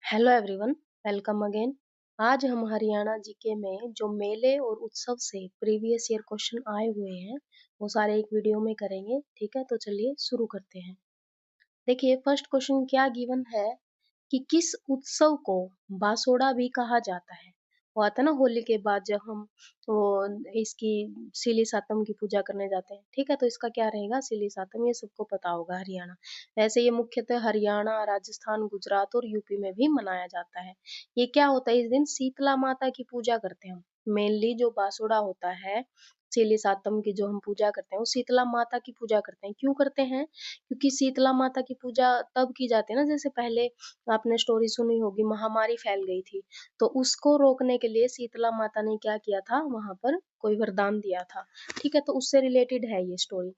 Hello everyone, welcome again. आज हम Haryana GK में जो मेले और उत्सव से प्रीवियस ईयर क्वेश्चन आए हुए हैं वो सारे एक वीडियो में करेंगे। ठीक है, तो चलिए शुरू करते हैं। देखिए, फर्स्ट क्वेश्चन क्या गिवन है कि किस उत्सव को बासोड़ा भी कहा जाता है। वो आता है ना, होली के बाद जब हम वो इसकी सिली सातम की पूजा करने जाते हैं। ठीक है, तो इसका क्या रहेगा, सिली सातम, ये सबको पता होगा हरियाणा। वैसे ये मुख्यतः हरियाणा, राजस्थान, गुजरात और यूपी में भी मनाया जाता है। ये क्या होता है, इस दिन शीतला माता की पूजा करते हैं हम। मेनली जो बासोड़ा होता है, सिली सातम की जो हम पूजा करते हैं, वो शीतला माता की पूजा करते हैं। क्यों करते हैं? क्योंकि शीतला माता की पूजा तब की जाती है ना, जैसे पहले आपने स्टोरी सुनी होगी, महामारी फैल गई थी, तो उसको रोकने के लिए शीतला माता ने क्या किया था, वहां पर कोई वरदान दिया था। ठीक है, तो उससे रिलेटेड है ये स्टोरी।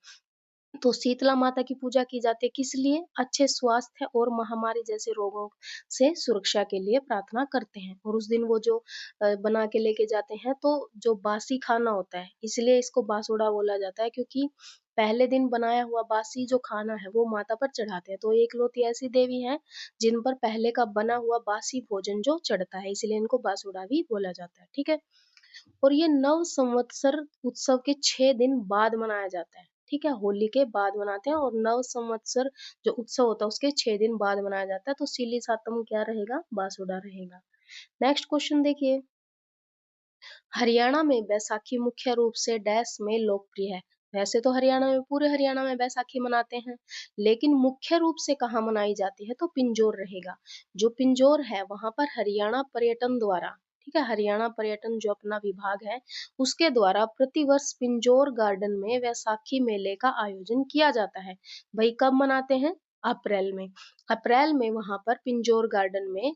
तो शीतला माता की पूजा की जाती है किस लिए? अच्छे स्वास्थ्य और महामारी जैसे रोगों से सुरक्षा के लिए प्रार्थना करते हैं। और उस दिन वो जो बना के लेके जाते हैं, तो जो बासी खाना होता है, इसलिए इसको बासुड़ा बोला जाता है, क्योंकि पहले दिन बनाया हुआ बासी जो खाना है वो माता पर चढ़ाते हैं। तो एकलौती ऐसी देवी है जिन पर पहले का बना हुआ बासी भोजन जो चढ़ता है, इसलिए इनको बासुड़ा भी बोला जाता है। ठीक है, और ये नव संवत्सर उत्सव के 6 दिन बाद मनाया जाता है। ठीक है, होली के बाद मनाते हैं, और नव संवत्सर जो उत्सव होता है उसके 6 दिन बाद मनाया जाता है। तो सिली सातम क्या रहेगा, बासुड़ा रहेगा। नेक्स्ट क्वेश्चन देखिए, हरियाणा में बैसाखी मुख्य रूप से डैश में लोकप्रिय है। वैसे तो हरियाणा में, पूरे हरियाणा में बैसाखी मनाते हैं, लेकिन मुख्य रूप से कहाँ मनाई जाती है, तो पिंजौर रहेगा। जो पिंजौर है वहां पर हरियाणा पर्यटन द्वारा, ठीक है, हरियाणा पर्यटन जो अपना विभाग है उसके द्वारा प्रतिवर्ष पिंजौर गार्डन में वैसाखी मेले का आयोजन किया जाता है। भाई कब मनाते हैं? अप्रैल में। अप्रैल में वहां पर पिंजौर गार्डन में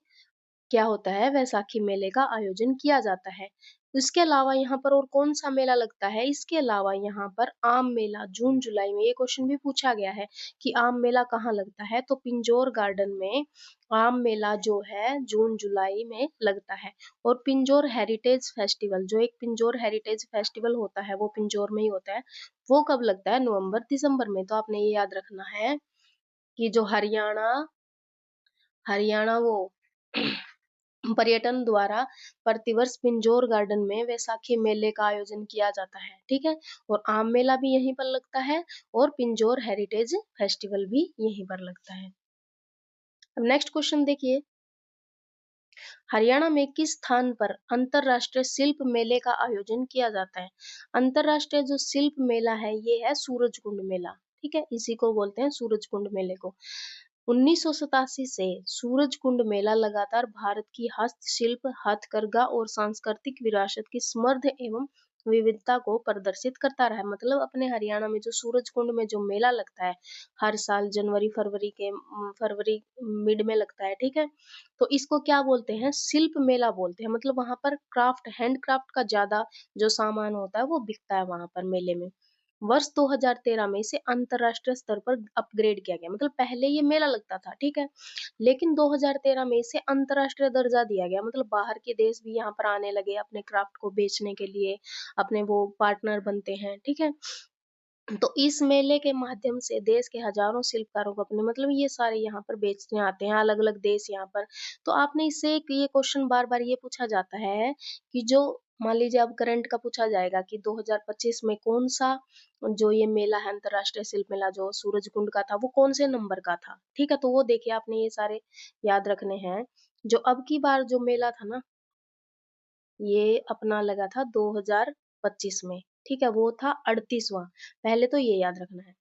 क्या होता है, वैसाखी मेले का आयोजन किया जाता है। इसके अलावा यहाँ पर और कौन सा मेला लगता है? इसके अलावा यहाँ पर आम मेला जून जुलाई में, ये क्वेश्चन भी पूछा गया है कि आम मेला कहाँ लगता है, तो पिंजौर गार्डन में आम मेला जो है जून जुलाई में लगता है। और पिंजौर हेरिटेज फेस्टिवल, जो एक पिंजौर हेरिटेज फेस्टिवल होता है वो पिंजौर में ही होता है, वो कब लगता है? नवंबर दिसंबर में। तो आपने ये याद रखना है कि जो हरियाणा हरियाणा वो पर्यटन द्वारा प्रतिवर्ष पिंजौर गार्डन में वैसाखी मेले का आयोजन किया जाता है। ठीक है, और आम मेला भी यहीं पर लगता है, और पिंजौर हेरिटेज फेस्टिवल भी यहीं पर लगता है। अब नेक्स्ट क्वेश्चन देखिए, हरियाणा में किस स्थान पर अंतरराष्ट्रीय शिल्प मेले का आयोजन किया जाता है? अंतरराष्ट्रीय जो शिल्प मेला है ये है सूरजकुंड मेला। ठीक है, इसी को बोलते हैं सूरजकुंड मेले को। 1987 से सूरजकुंड मेला लगातार भारत की हस्तशिल्प, हथकरघा और सांस्कृतिक विरासत की समृद्ध एवं विविधता को प्रदर्शित करता रहा है। मतलब अपने हरियाणा में जो सूरजकुंड में जो मेला लगता है, हर साल जनवरी फरवरी मिड में लगता है। ठीक है, तो इसको क्या बोलते हैं? शिल्प मेला बोलते हैं। मतलब वहां पर क्राफ्ट, हैंड क्राफ्ट का ज्यादा जो सामान होता है वो बिकता है वहां पर मेले में। वर्ष 2013 में इसे अंतरराष्ट्रीय स्तर पर अपग्रेड किया गया। मतलब पहले ये मेला लगता था, ठीक है, लेकिन 2013 में इसे अंतरराष्ट्रीय दर्जा दिया गया। मतलब बाहर के देश भी यहाँ पर आने लगे अपने क्राफ्ट को बेचने के लिए, अपने वो पार्टनर बनते हैं। ठीक है, तो इस मेले के माध्यम से देश के हजारों शिल्पकारों को अपने, मतलब ये सारे यहाँ पर बेचने आते हैं, अलग अलग देश यहाँ पर। तो आपने इससे एक ये क्वेश्चन बार बार ये पूछा जाता है कि जो, मान लीजिए अब करंट का पूछा जाएगा कि 2025 में कौन सा जो ये मेला है अंतरराष्ट्रीय शिल्प मेला जो सूरजकुंड का था, वो कौन से नंबर का था। ठीक है, तो वो देखिए आपने ये सारे याद रखने हैं। जो अब की बार जो मेला था ना, ये अपना लगा था 2025 में। ठीक है, वो था 38वां। पहले तो ये याद रखना है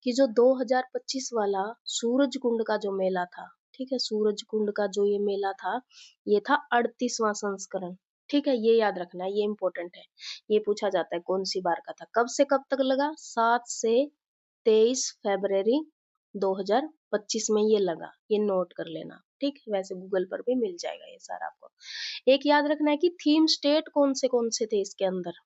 कि जो 2025 वाला सूरज कुंड का जो मेला था, ठीक है, सूरज कुंड का जो ये मेला था, ये था 38वां संस्करण। ठीक है, ये याद रखना है, ये इंपॉर्टेंट है। ये पूछा जाता है कौन सी बार का था, कब से कब तक लगा, 7 से 23 फरवरी 2025 में ये लगा। ये नोट कर लेना। ठीक है, वैसे गूगल पर भी मिल जाएगा ये सारा आपको। एक याद रखना है कि थीम स्टेट कौन से थे इसके अंदर।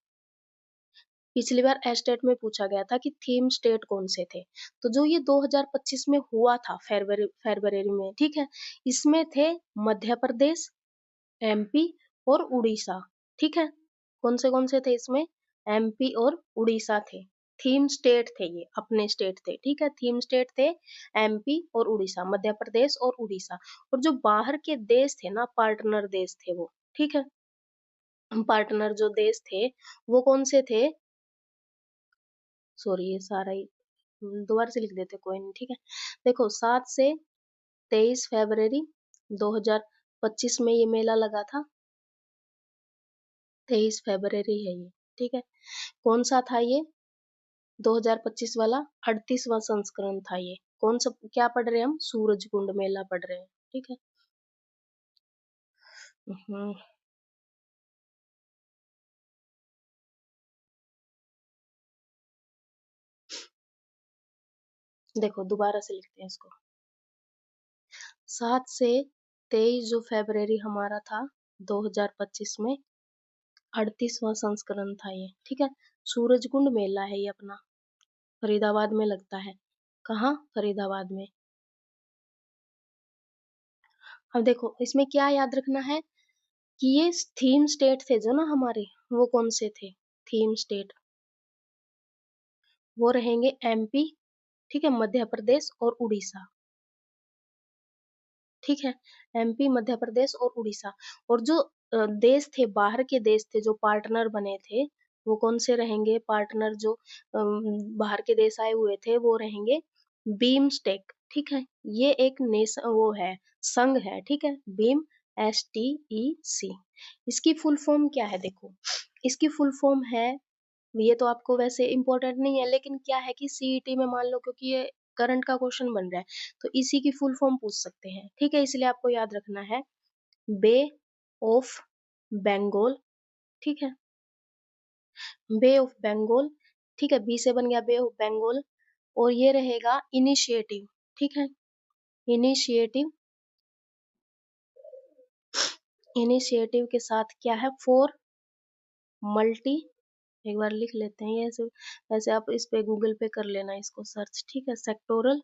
पिछली बार एस्टेट में पूछा गया था कि थीम स्टेट कौन से थे, तो जो ये 2025 में हुआ था फरवरी में, ठीक है, इसमें थे मध्य प्रदेश, एमपी और उड़ीसा। ठीक है, कौन से थे इसमें? एमपी और उड़ीसा थे। थीम स्टेट थे, ये अपने स्टेट थे, ठीक है। थीम स्टेट थे एमपी और उड़ीसा, मध्य प्रदेश और उड़ीसा। और जो बाहर के देश थे ना, पार्टनर देश थे वो, ठीक है। पार्टनर जो देश थे वो कौन से थे, सॉरी ये सारा ही दोबारा से लिख देते, कोई नहीं, ठीक है। देखो 7 से 23 फरवरी 2025 में ये मेला लगा था, 23 फरवरी है ये, ठीक है। कौन सा था ये, 2025 वाला 38वां संस्करण था ये। कौन सा, क्या पढ़ रहे हैं हम, सूरज कुंड मेला पढ़ रहे हैं, ठीक है। हम्म, देखो दोबारा से लिखते हैं इसको। 7 से 23 जो फरवरी हमारा था 2025 में, 38वां संस्करण था ये, ठीक है। सूरज कुंड मेला है ये अपना, फरीदाबाद में लगता है। कहाँ, फरीदाबाद में। अब देखो इसमें क्या याद रखना है कि ये थीम स्टेट थे जो ना हमारे, वो कौन से थे, थीम स्टेट, वो रहेंगे एमपी, ठीक है, मध्य प्रदेश और उड़ीसा, ठीक है। एमपी, मध्य प्रदेश और उड़ीसा। और जो देश थे, बाहर के देश थे जो पार्टनर बने थे, वो कौन से रहेंगे पार्टनर, जो बाहर के देश आए हुए थे वो रहेंगे बीमस्टेक, ठीक है। ये एक नेशन वो है, संघ है, ठीक है, बीम, STEC। इसकी फुल फॉर्म क्या है, देखो इसकी फुल फॉर्म है, ये तो आपको वैसे इम्पोर्टेंट नहीं है, लेकिन क्या है कि सीईटी में मान लो, क्योंकि ये करंट का क्वेश्चन बन रहा है, तो इसी की फुल फॉर्म पूछ सकते हैं, ठीक है। इसलिए आपको याद रखना है बे ऑफ बंगाल, ठीक है, बे ऑफ बंगाल, ठीक है। बी से बन गया बे ऑफ बंगाल। और ये रहेगा इनिशिएटिव, ठीक है, इनिशिएटिव, इनिशिएटिव के साथ क्या है, फॉर मल्टी, एक बार लिख लेते हैं ये ऐसे, वैसे आप इस पे गूगल पे कर लेना इसको सर्च, ठीक है। सेक्टोरल,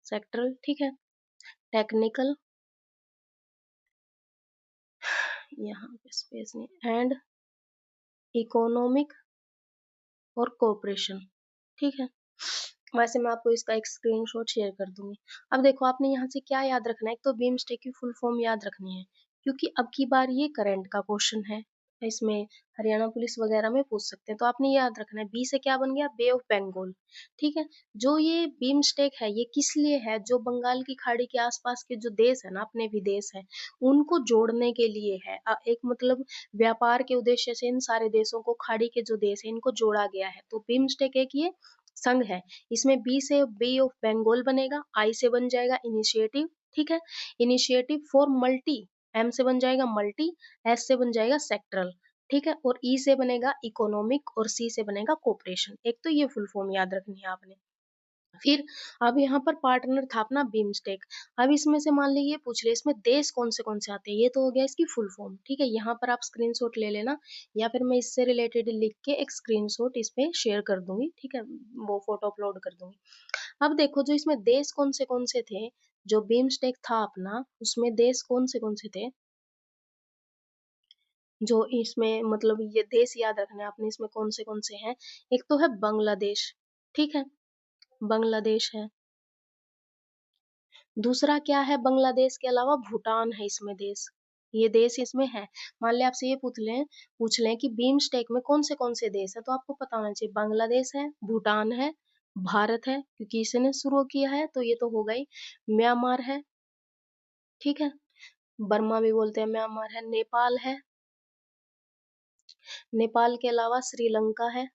सेक्टरल, ठीक है, टेक्निकल, यहाँ पे स्पेस नहीं, एंड इकोनॉमिक और कोऑपरेशन, ठीक है। वैसे मैं आपको इसका एक स्क्रीनशॉट शेयर कर दूंगी। अब देखो आपने यहाँ से क्या याद रखना है, एक तो बीमस्टेक की फुल फॉर्म याद रखनी है, क्योंकि अब की बार ये करंट का क्वेश्चन है, इसमें हरियाणा पुलिस वगैरह में पूछ सकते हैं। तो आपने ये याद रखना है, बी से क्या बन गया, बे ऑफ बंगाल, ठीक है। जो ये बीमस्टेक है ये किस लिए है, जो बंगाल की खाड़ी के आसपास के जो देश है ना, अपने विदेश है, उनको जोड़ने के लिए है। एक मतलब व्यापार के उद्देश्य से इन सारे देशों को, खाड़ी के जो देश है इनको जोड़ा गया है। तो बीमस्टेक एक ये संघ है। इसमें बी से बे ऑफ बंगाल बनेगा, आई से बन जाएगा इनिशिएटिव, ठीक है, इनिशिएटिव फॉर मल्टी, एम से बन जाएगा मल्टी, एस से बन जाएगा सेक्टरल, ठीक है, और ई से बनेगा इकोनॉमिक और सी से बनेगा कोऑपरेशन। एक तो ये फुल फॉर्म याद रखनी है आपने। फिर अब यहाँ पर पार्टनर था अपना बीमस्टेक। अब इसमें से मान लीजिए पूछ ले इसमें देश कौन से आते हैं, ये तो हो गया इसकी फुल फॉर्म, ठीक है। यहाँ पर आप स्क्रीनशॉट ले लेना, या फिर मैं इससे रिलेटेड लिख के एक स्क्रीनशॉट इस पे शेयर कर दूंगी, ठीक है, वो फोटो अपलोड कर दूंगी। अब देखो जो इसमें देश कौन से थे, जो बीमस्टेक था अपना, उसमें देश कौन से थे, जो इसमें मतलब ये देश याद रखना है आपने, इसमें कौन से हैं। एक तो है बांग्लादेश, ठीक है, बांग्लादेश है। दूसरा क्या है, बांग्लादेश के अलावा भूटान है इसमें देश, ये देश इसमें है। मान लिया आपसे ये पूछ लें कि बीमस्टेक में कौन से देश है, तो आपको पता होना चाहिए बांग्लादेश है, भूटान है, भारत है क्योंकि इसने शुरू किया है, तो ये तो हो गई। म्यांमार है, ठीक है, बर्मा भी बोलते हैं, म्यांमार है, नेपाल है, नेपाल के अलावा श्रीलंका है,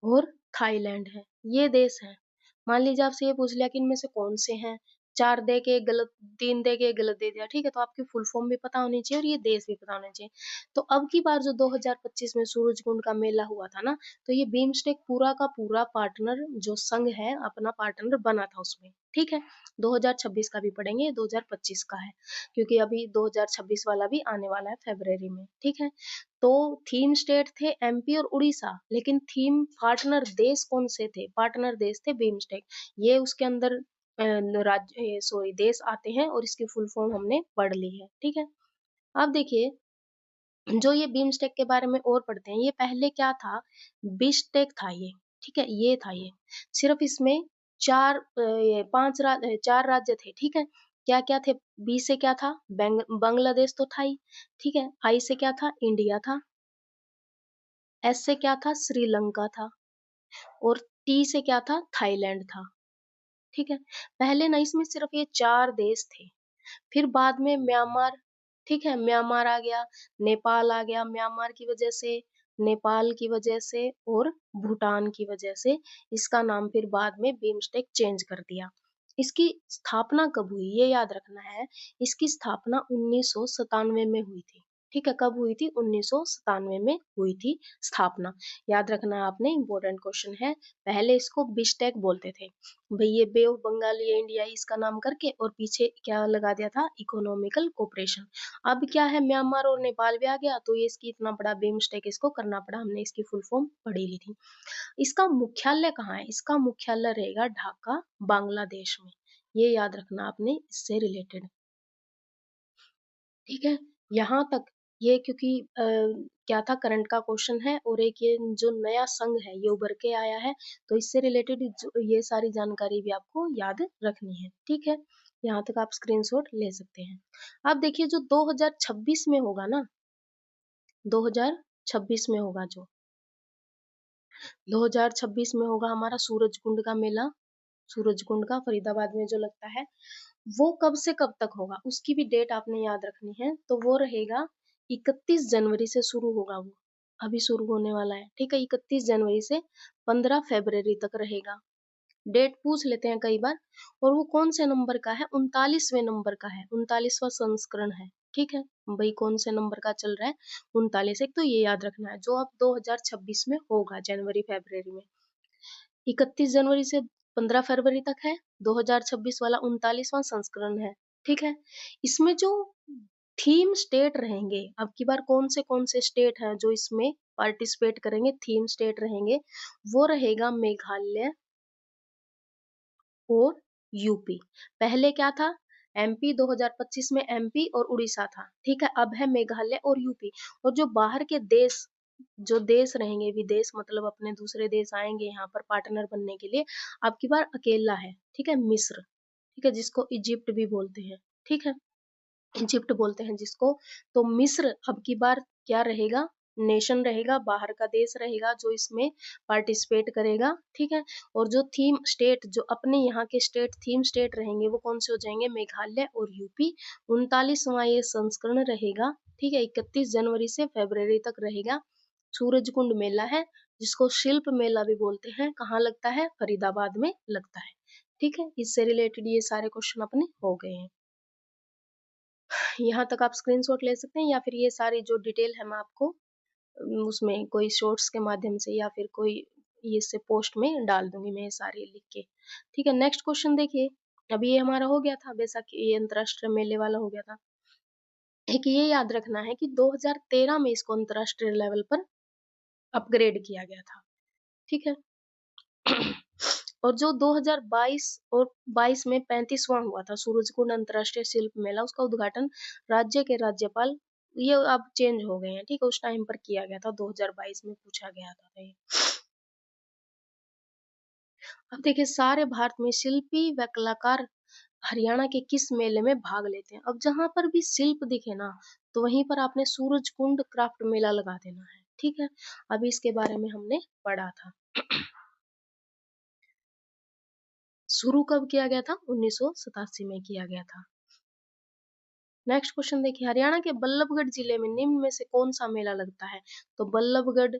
और थाईलैंड है, ये देश है। मान लीजिए आपसे ये पूछ लिया कि इनमें से कौन से हैं, चार दे के गलत, तीन दे के गलत दे दिया, ठीक है, तो आपकी फुल फॉर्म भी पता होनी चाहिए और ये देश भी पता होना चाहिए। तो अब की बार जो 2025 में सूरजकुंड का मेला हुआ था ना, तो ये बीमस्टेक पूरा का पूरा पार्टनर जो संघ है अपना पार्टनर बना था उसमें, ठीक है। 2026 का भी पढ़ेंगे, 2025 का है, क्योंकि अभी 2026 वाला भी आने वाला है फरवरी में, ठीक है। तो थीम स्टेट थे एमपी और उड़ीसा, लेकिन थीम पार्टनर देश कौन से थे, पार्टनर देश थे बीमस्टेक। ये उसके अंदर राज्य, सॉरी, देश आते हैं और इसकी फुल फॉर्म हमने पढ़ ली है, ठीक है। अब देखिए जो ये बीमस्टेक के बारे में और पढ़ते हैं, ये पहले क्या था, बिस्टेक था ये, ठीक है, ये था ये। सिर्फ इसमें ये 4 राज्य थे, ठीक है। क्या-क्या थे? बी से क्या था? बांग्लादेश तो था ही, ठीक है। आई से क्या था? इंडिया था। एस से क्या था? श्रीलंका था। और टी से क्या था? थाईलैंड था, ठीक है। पहले ना इसमें सिर्फ ये 4 देश थे। फिर बाद में म्यांमार, ठीक है, म्यांमार आ गया, नेपाल आ गया, म्यांमार की वजह से, नेपाल की वजह से और भूटान की वजह से इसका नाम फिर बाद में बिम्स्टेक चेंज कर दिया। इसकी स्थापना कब हुई ये याद रखना है। इसकी स्थापना 1997 में हुई थी, ठीक है। कब हुई थी? 1997 में हुई थी स्थापना। याद रखना आपने, इंपॉर्टेंट क्वेश्चन है। पहले इसको बिस्टेक बोलते थे भाई, ये बे ऑफ बंगाल, ये इंडिया इसका नाम करके, और पीछे क्या लगा दिया था? Economical cooperation. अब क्या है, म्यांमार और नेपाल भी आ गया, तो ये इसकी इतना बड़ा बिम्स्टेक इसको करना पड़ा। हमने इसकी फुल फॉर्म पढ़ी ली थी। इसका मुख्यालय कहाँ है? इसका मुख्यालय रहेगा ढाका, बांग्लादेश में। ये याद रखना आपने इससे रिलेटेड, ठीक है। यहाँ तक ये, क्योंकि क्या था, करंट का क्वेश्चन है, और एक ये जो नया संघ है ये उभर के आया है, तो इससे रिलेटेड ये सारी जानकारी भी आपको याद रखनी है, ठीक है। यहाँ तक आप स्क्रीनशॉट ले सकते हैं। अब देखिए जो 2026 में होगा ना, 2026 में होगा, जो 2026 में होगा हमारा सूरज कुंड का मेला, सूरज कुंड का फरीदाबाद में जो लगता है, वो कब से कब तक होगा उसकी भी डेट आपने याद रखनी है। तो वो रहेगा 31 जनवरी से शुरू होगा वो, अभी शुरू होने वाला है, ठीक है। 31 जनवरी से 15 फरवरी तक रहेगा। डेट पूछ लेते हैं कई बार। और वो कौन से नंबर का है? 39वें नंबर का है, 39वां संस्करण है, ठीक है। भाई कौन से नंबर का चल रहा है? 39। एक तो ये याद रखना है, जो अब 2026 में होगा जनवरी फरवरी में। 31 जनवरी से 15 फरवरी तक है, 2026 वाला 39वां संस्करण है, ठीक है। इसमें जो थीम स्टेट रहेंगे, अब की बार कौन से स्टेट हैं जो इसमें पार्टिसिपेट करेंगे, थीम स्टेट रहेंगे, वो रहेगा मेघालय और यूपी। पहले क्या था? एमपी, 2025 में एमपी और उड़ीसा था, ठीक है। अब है मेघालय और यूपी। और जो बाहर के देश, जो देश रहेंगे, विदेश मतलब अपने दूसरे देश आएंगे यहाँ पर पार्टनर बनने के लिए, अब की बार अकेला है, ठीक है, मिस्र, ठीक है, जिसको इजिप्ट भी बोलते हैं, ठीक है, इजिप्ट बोलते हैं जिसको। तो मिस्र अब की बार क्या रहेगा? नेशन रहेगा, बाहर का देश रहेगा जो इसमें पार्टिसिपेट करेगा, ठीक है। और जो थीम स्टेट, जो अपने यहाँ के स्टेट थीम स्टेट रहेंगे, वो कौन से हो जाएंगे? मेघालय और यूपी। 39वां ये संस्करण रहेगा, ठीक है। 31 जनवरी से फरवरी तक रहेगा। सूरज कुंड मेला है, जिसको शिल्प मेला भी बोलते हैं। कहाँ लगता है? फरीदाबाद में लगता है, ठीक है। इससे रिलेटेड ये सारे क्वेश्चन अपने हो गए हैं। यहाँ तक आप स्क्रीनशॉट ले सकते हैं, या फिर ये सारी जो डिटेल है मैं आपको उसमें कोई शॉर्ट्स के माध्यम से या फिर कोई ये से पोस्ट में डाल दूंगी मैं, ये सारी लिख के, ठीक है। नेक्स्ट क्वेश्चन देखिए। अभी ये हमारा हो गया था बैसाखी, ये अंतरराष्ट्रीय मेले वाला हो गया था। एक ये याद रखना है कि 2013 में इसको अंतरराष्ट्रीय लेवल पर अपग्रेड किया गया था, ठीक है। और जो 2022 और 22 में 35वां हुआ था सूरजकुंड अंतर्राष्ट्रीय शिल्प मेला, उसका उद्घाटन राज्य के राज्यपाल, ये अब चेंज हो गए हैं, ठीक है, उस टाइम पर किया गया था, 2022 में पूछा गया था ये। अब देखिए सारे भारत में शिल्पी व कलाकार हरियाणा के किस मेले में भाग लेते हैं? अब जहां पर भी शिल्प दिखे ना, तो वहीं पर आपने सूरजकुंड क्राफ्ट मेला लगा देना है, ठीक है। अभी इसके बारे में हमने पढ़ा था। शुरू कब किया गया था? 1987 में किया गया था। नेक्स्ट क्वेश्चन देखिए, हरियाणा के बल्लभगढ़ जिले में निम्न में से कौन सा मेला लगता है? तो बल्लभगढ़,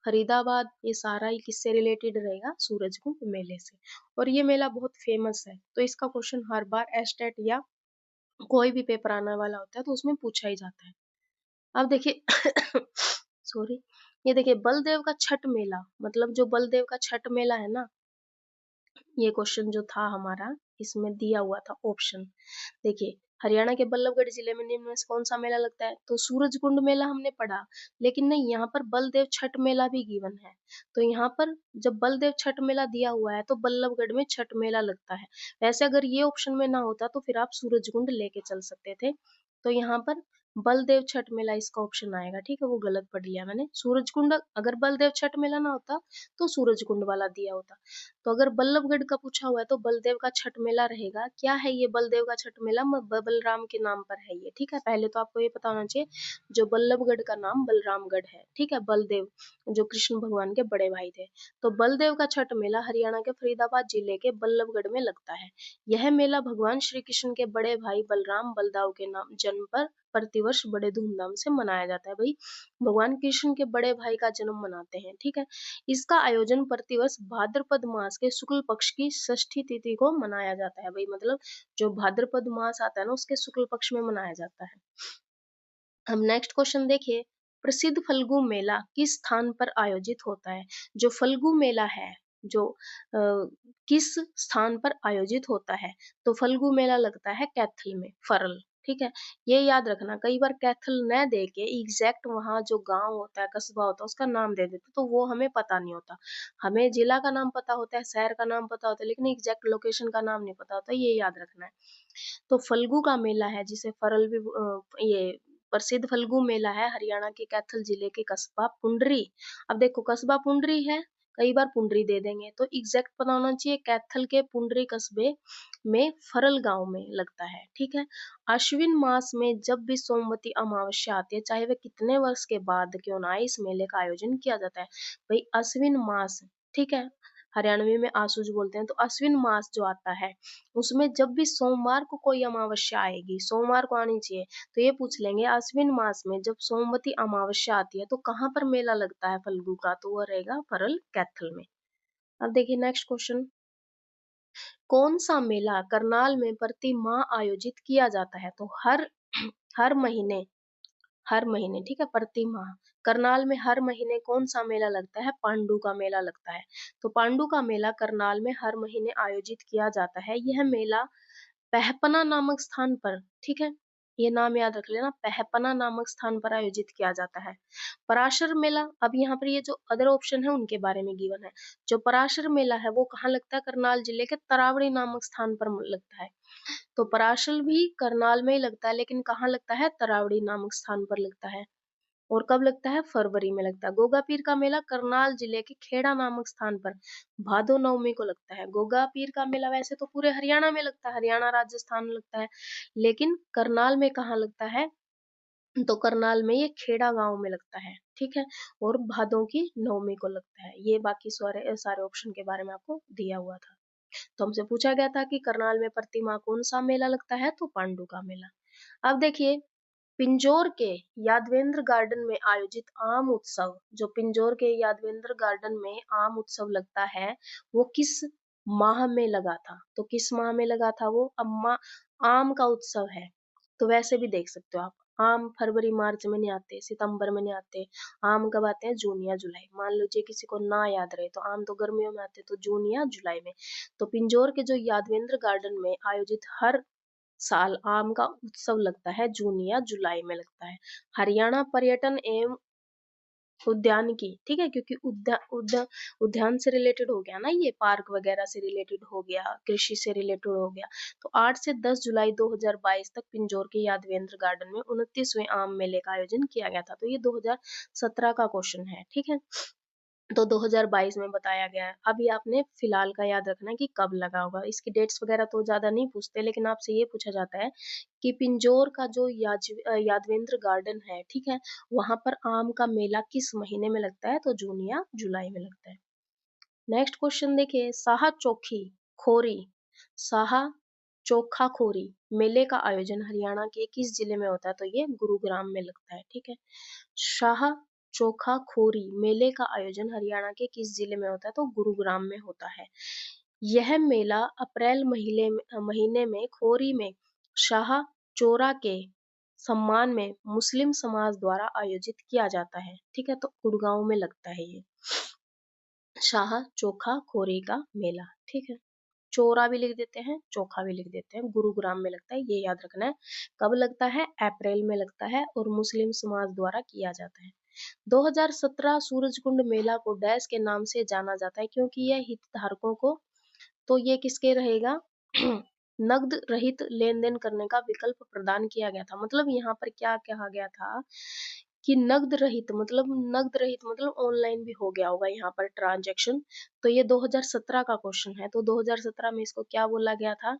फरीदाबाद, ये सारा ही किससे रिलेटेड रहेगा? सूरजकुंड मेले से। और ये मेला बहुत फेमस है, तो इसका क्वेश्चन हर बार एस्टेट या कोई भी पेपर आने वाला होता है तो उसमें पूछा ही जाता है। अब देखिए सॉरी, ये देखिए बलदेव का छठ मेला, मतलब जो बलदेव का छठ मेला है ना, ये क्वेश्चन जो था हमारा, इसमें दिया हुआ था ऑप्शन। देखिए हरियाणा के बल्लभगढ़ जिले में निम्न में से कौन सा मेला लगता है? तो सूरजकुंड मेला हमने पढ़ा, लेकिन नहीं, यहाँ पर बलदेव छठ मेला भी गिवन है। तो यहाँ पर जब बलदेव छठ मेला दिया हुआ है तो बल्लभगढ़ में छठ मेला लगता है। वैसे अगर ये ऑप्शन में ना होता तो फिर आप सूरजकुंड लेके चल सकते थे। तो यहाँ पर बलदेव छठ मेला इसका ऑप्शन आएगा, ठीक है, वो गलत पढ़ लिया मैंने। सूरजकुंड, अगर बलदेव छठ मेला ना होता तो सूरजकुंड वाला दिया होता। तो अगर बल्लभगढ़ का पूछा हुआ है तो बलदेव का छठ मेला रहेगा। क्या है ये बलदेव का छठ मेला? बलराम के नाम पर है ये, ठीक है। पहले तो आपको ये पता होना चाहिए, जो बल्लभगढ़ का नाम बलरामगढ़ है, ठीक है। बलदेव जो कृष्ण भगवान के बड़े भाई थे। तो बलदेव का छठ मेला हरियाणा के फरीदाबाद जिले के बल्लभगढ़ में लगता है। यह मेला भगवान श्री कृष्ण के बड़े भाई बलराम बलदाऊ के नाम जन्म पर प्रतिवर्ष बड़े धूमधाम से मनाया जाता है। भाई भगवान कृष्ण के बड़े भाई का जन्म मनाते हैं, ठीक है। इसका आयोजन प्रतिवर्ष भाद्रपद मास के शुक्ल पक्ष की षष्ठी तिथि को मनाया जाता है। भाई मतलब जो भाद्रपद मास आता है ना, उसके शुक्ल पक्ष में मनाया जाता है। हम नेक्स्ट क्वेश्चन देखिए, प्रसिद्ध फल्गु मेला किस स्थान पर आयोजित होता है? जो फल्गु मेला है, जो किस स्थान पर आयोजित होता है? तो फल्गु मेला लगता है कैथल में, फरल, ठीक है। ये याद रखना, कई बार कैथल न दे के एग्जैक्ट वहाँ जो गांव होता है, कस्बा होता है, उसका नाम दे देते, तो वो हमें पता नहीं होता। हमें जिला का नाम पता होता है, शहर का नाम पता होता है, लेकिन एग्जैक्ट लोकेशन का नाम नहीं पता होता, ये याद रखना है। तो फल्गु का मेला है, जिसे फरल भी ये प्रसिद्ध फल्गु मेला है हरियाणा के कैथल जिले के कस्बा पुंडरी। अब देखो कस्बा पुंडरी है, कई बार पुंडरी दे देंगे, तो एग्जैक्ट पता होना चाहिए कैथल के पुंडरी कस्बे में फरल गांव में लगता है, ठीक है। अश्विन मास में जब भी सोमवती अमावस्या आती है, चाहे वह कितने वर्ष के बाद क्यों ना आए, इस मेले का आयोजन किया जाता है। भाई अश्विन मास, ठीक है, हरियाणवी में आसूज बोलते हैं। तो अश्विन मास जो आता है, उसमें जब भी सोमवार को कोई अमावस्या आएगी, सोमवार को आनी चाहिए, तो ये पूछ लेंगे अश्विन मास में जब सोमवती अमावस्या आती है तो कहाँ पर मेला लगता है फल्गु का? तो वो रहेगा फरल कैथल में। अब देखिए नेक्स्ट क्वेश्चन, कौन सा मेला करनाल में प्रति माह आयोजित किया जाता है? तो हर हर महीने, हर महीने, ठीक है, प्रति माह करनाल में हर महीने कौन सा मेला लगता है? पांडु का मेला लगता है। तो पांडु का मेला करनाल में हर महीने आयोजित किया जाता है। यह मेला पहपना नामक स्थान पर, ठीक है, ये नाम याद रख लेना, पहपना नामक स्थान पर आयोजित किया जाता है। पराशर मेला, अब यहाँ पर ये जो अदर ऑप्शन है उनके बारे में गिवन है। जो पराशर मेला है वो कहाँ लगता है? करनाल जिले के तरावड़ी नामक स्थान पर लगता है। तो पराशर भी करनाल में ही लगता है, लेकिन कहाँ लगता है? तरावड़ी नामक स्थान पर लगता है। और कब लगता है? फरवरी में लगता है। गोगा पीर का मेला करनाल जिले के खेड़ा नामक स्थान पर भादो नवमी को लगता है। गोगा पीर का मेला वैसे तो पूरे हरियाणा में लगता है, हरियाणा राजस्थान में लगता है, लेकिन करनाल में कहाँ लगता है? तो करनाल में ये खेड़ा गांव में लगता है, ठीक है। और भादों की नवमी को लगता है। ये बाकी सारे सारे ऑप्शन के बारे में आपको दिया हुआ था। तो हमसे पूछा गया था कि करनाल में प्रतिमा कौन सा मेला लगता है? तो पांडु का मेला। अब देखिए, पिंजौर के यादवेंद्र गार्डन में आयोजित आम उत्सव, जो पिंजौर के यादवेंद्र गार्डन में आम उत्सव लगता है, वो किस माह में लगा था? तो किस माह में लगा था वो? अम्मा, आम का उत्सव है, तो वैसे भी देख सकते हो आप। आम फरवरी मार्च में नहीं आते, सितंबर में नहीं आते। आम कब आते हैं? जून या जुलाई। मान लीजिए किसी को ना याद रहे, तो आम तो गर्मियों में आते, तो जून या जुलाई में। तो पिंजौर के जो यादवेंद्र गार्डन में आयोजित हर साल आम का उत्सव लगता है, जून या जुलाई में लगता है। हरियाणा पर्यटन एवं उद्यान की, ठीक है, क्योंकि उद्यान से रिलेटेड हो गया ना, ये पार्क वगैरह से रिलेटेड हो गया, कृषि से रिलेटेड हो गया। तो 8 से 10 जुलाई 2022 तक पिंजौर के यादवेंद्र गार्डन में 29वें आम मेले का आयोजन किया गया था। तो ये 2017 का क्वेश्चन है, ठीक है। तो 2022 में बताया गया है। अब ये आपने फिलहाल का याद रखना है कि कब लगा होगा। इसकी डेट्स वगैरह तो ज्यादा नहीं पूछते, लेकिन आपसे ये पूछा जाता है कि पिंजौर का जो यादवेंद्र गार्डन है, ठीक है, वहां पर आम का मेला किस महीने में लगता है? तो जून या जुलाई में लगता है। नेक्स्ट क्वेश्चन देखिए, साहा चोखी खोरी, साहा चोखा खोरी मेले का आयोजन हरियाणा के किस जिले में होता है? तो ये गुरुग्राम में लगता है, ठीक है। शाह चोखा खोरी मेले का आयोजन हरियाणा के किस जिले में होता है? तो गुरुग्राम में होता है। यह मेला अप्रैल महीने में खोरी में शाह चोरा के सम्मान में मुस्लिम समाज द्वारा आयोजित किया जाता है, ठीक है। तो गुड़गांव में लगता है ये शाह चोखा खोरी का मेला, ठीक है। चोरा भी लिख देते हैं, चोखा भी लिख देते हैं, गुरुग्राम में लगता है, ये याद रखना है। कब लगता है? अप्रैल में लगता है, और मुस्लिम समाज द्वारा किया जाता है। 2017 सूरजकुंड मेला को डैश के नाम से जाना जाता है, क्योंकि यह हितधारकों को, तो ये किसके रहेगा? नकद रहित लेन देन करने का विकल्प प्रदान किया गया था। मतलब यहाँ पर क्या कहा गया था कि नकद रहित मतलब ऑनलाइन भी हो गया होगा यहाँ पर ट्रांजैक्शन। तो ये 2017 का क्वेश्चन है, तो 2017 में इसको क्या बोला गया था,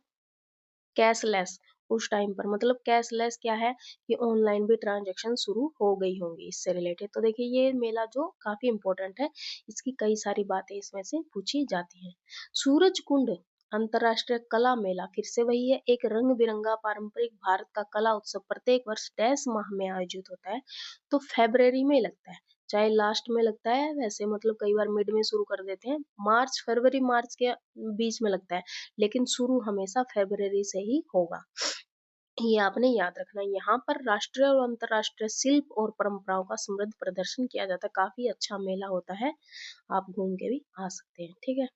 कैशलेस। उस टाइम पर मतलब कैशलेस क्या है कि ऑनलाइन भी ट्रांजैक्शन शुरू हो गई होंगी इससे रिलेटेड। तो देखिए ये मेला जो काफी इंपॉर्टेंट है, इसकी कई सारी बातें इसमें से पूछी जाती हैं। सूरज कुंड अंतरराष्ट्रीय कला मेला फिर से वही है, एक रंग बिरंगा पारंपरिक भारत का कला उत्सव प्रत्येक वर्ष डैश माह में आयोजित होता है। तो फेब्रवरी में लगता है, चाहे लास्ट में लगता है, वैसे मतलब कई बार मिड में शुरू कर देते हैं, मार्च फरवरी मार्च के बीच में लगता है, लेकिन शुरू हमेशा फरवरी से ही होगा। ये आपने याद रखना। यहाँ पर राष्ट्रीय और अंतर्राष्ट्रीय शिल्प और परंपराओं का समृद्ध प्रदर्शन किया जाता है। काफी अच्छा मेला होता है, आप घूम के भी आ सकते हैं। ठीक है,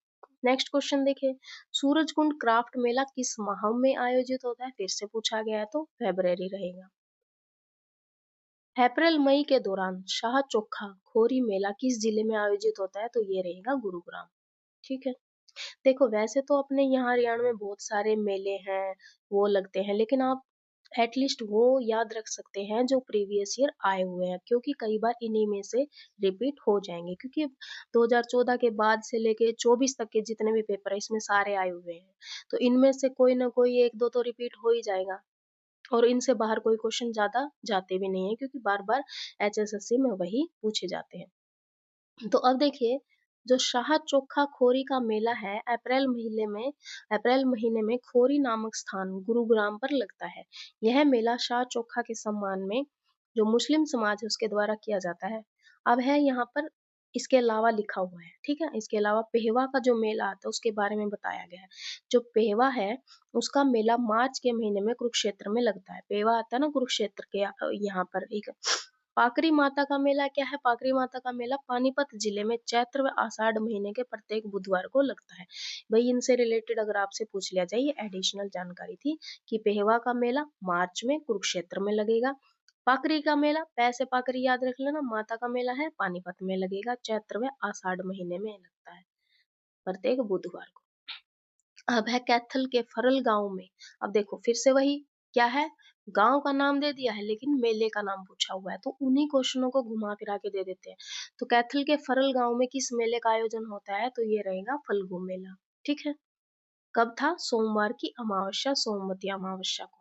नेक्स्ट क्वेश्चन देखिए, सूरजकुंड क्राफ्ट मेला किस माह में आयोजित होता है, फिर से पूछा गया है, तो फेब्रवरी रहेगा। अप्रैल मई के दौरान शाह चोखा खोरी मेला किस जिले में आयोजित होता है, तो ये रहेगा गुरुग्राम। ठीक है, देखो वैसे तो अपने यहाँ हरियाणा में बहुत सारे मेले हैं, वो लगते हैं, लेकिन आप एटलीस्ट वो याद रख सकते हैं जो प्रीवियस ईयर आए हुए हैं, क्योंकि कई बार इन्हीं में से रिपीट हो जाएंगे, क्योंकि 2014 के बाद से लेके 24 तक के जितने भी पेपर है इसमें सारे आए हुए हैं, तो इनमें से कोई ना कोई एक दो तो रिपीट हो ही जाएगा, और इनसे बाहर कोई क्वेश्चन ज्यादा जाते भी नहीं है, क्योंकि बार बार एचएसएससी में वही पूछे जाते हैं। तो अब देखिए, जो शाह चोखा खोरी का मेला है अप्रैल महीने में खोरी नामक स्थान गुरुग्राम पर लगता है। यह मेला शाह चोखा के सम्मान में जो मुस्लिम समाज है उसके द्वारा किया जाता है। अब है यहाँ पर इसके अलावा लिखा हुआ है, ठीक है, इसके अलावा पेहवा का जो मेला आता है उसके बारे में बताया गया है। जो पेहवा है उसका मेला मार्च के महीने में कुरुक्षेत्र में लगता है। पेहवा आता है ना कुरुक्षेत्र के यहाँ पर एक। पाकरी माता का मेला क्या है, पाकरी माता का मेला पानीपत जिले में चैत्र व आषाढ़ महीने के प्रत्येक बुधवार को लगता है। भाई इनसे रिलेटेड अगर आपसे पूछ लिया जाए, ये एडिशनल जानकारी थी कि पेहवा का मेला मार्च में कुरुक्षेत्र में लगेगा। पाकरी का मेला, पैसे पाकरी याद रख लेना, माता का मेला है पानीपत में लगेगा, चैत्र व आषाढ़ महीने में लगता है प्रत्येक बुधवार को। अब है कैथल के फरल गांव में। अब देखो फिर से वही, क्या है, गांव का नाम दे दिया है लेकिन मेले का नाम पूछा हुआ है, तो उन्हीं क्वेश्चनों को घुमा फिरा के दे देते हैं। तो कैथल के फरल गांव में किस मेले का आयोजन होता है, तो ये रहेगा फल्गु मेला। ठीक है, कब था, सोमवार की अमावस्या, सोमवती अमावस्या को।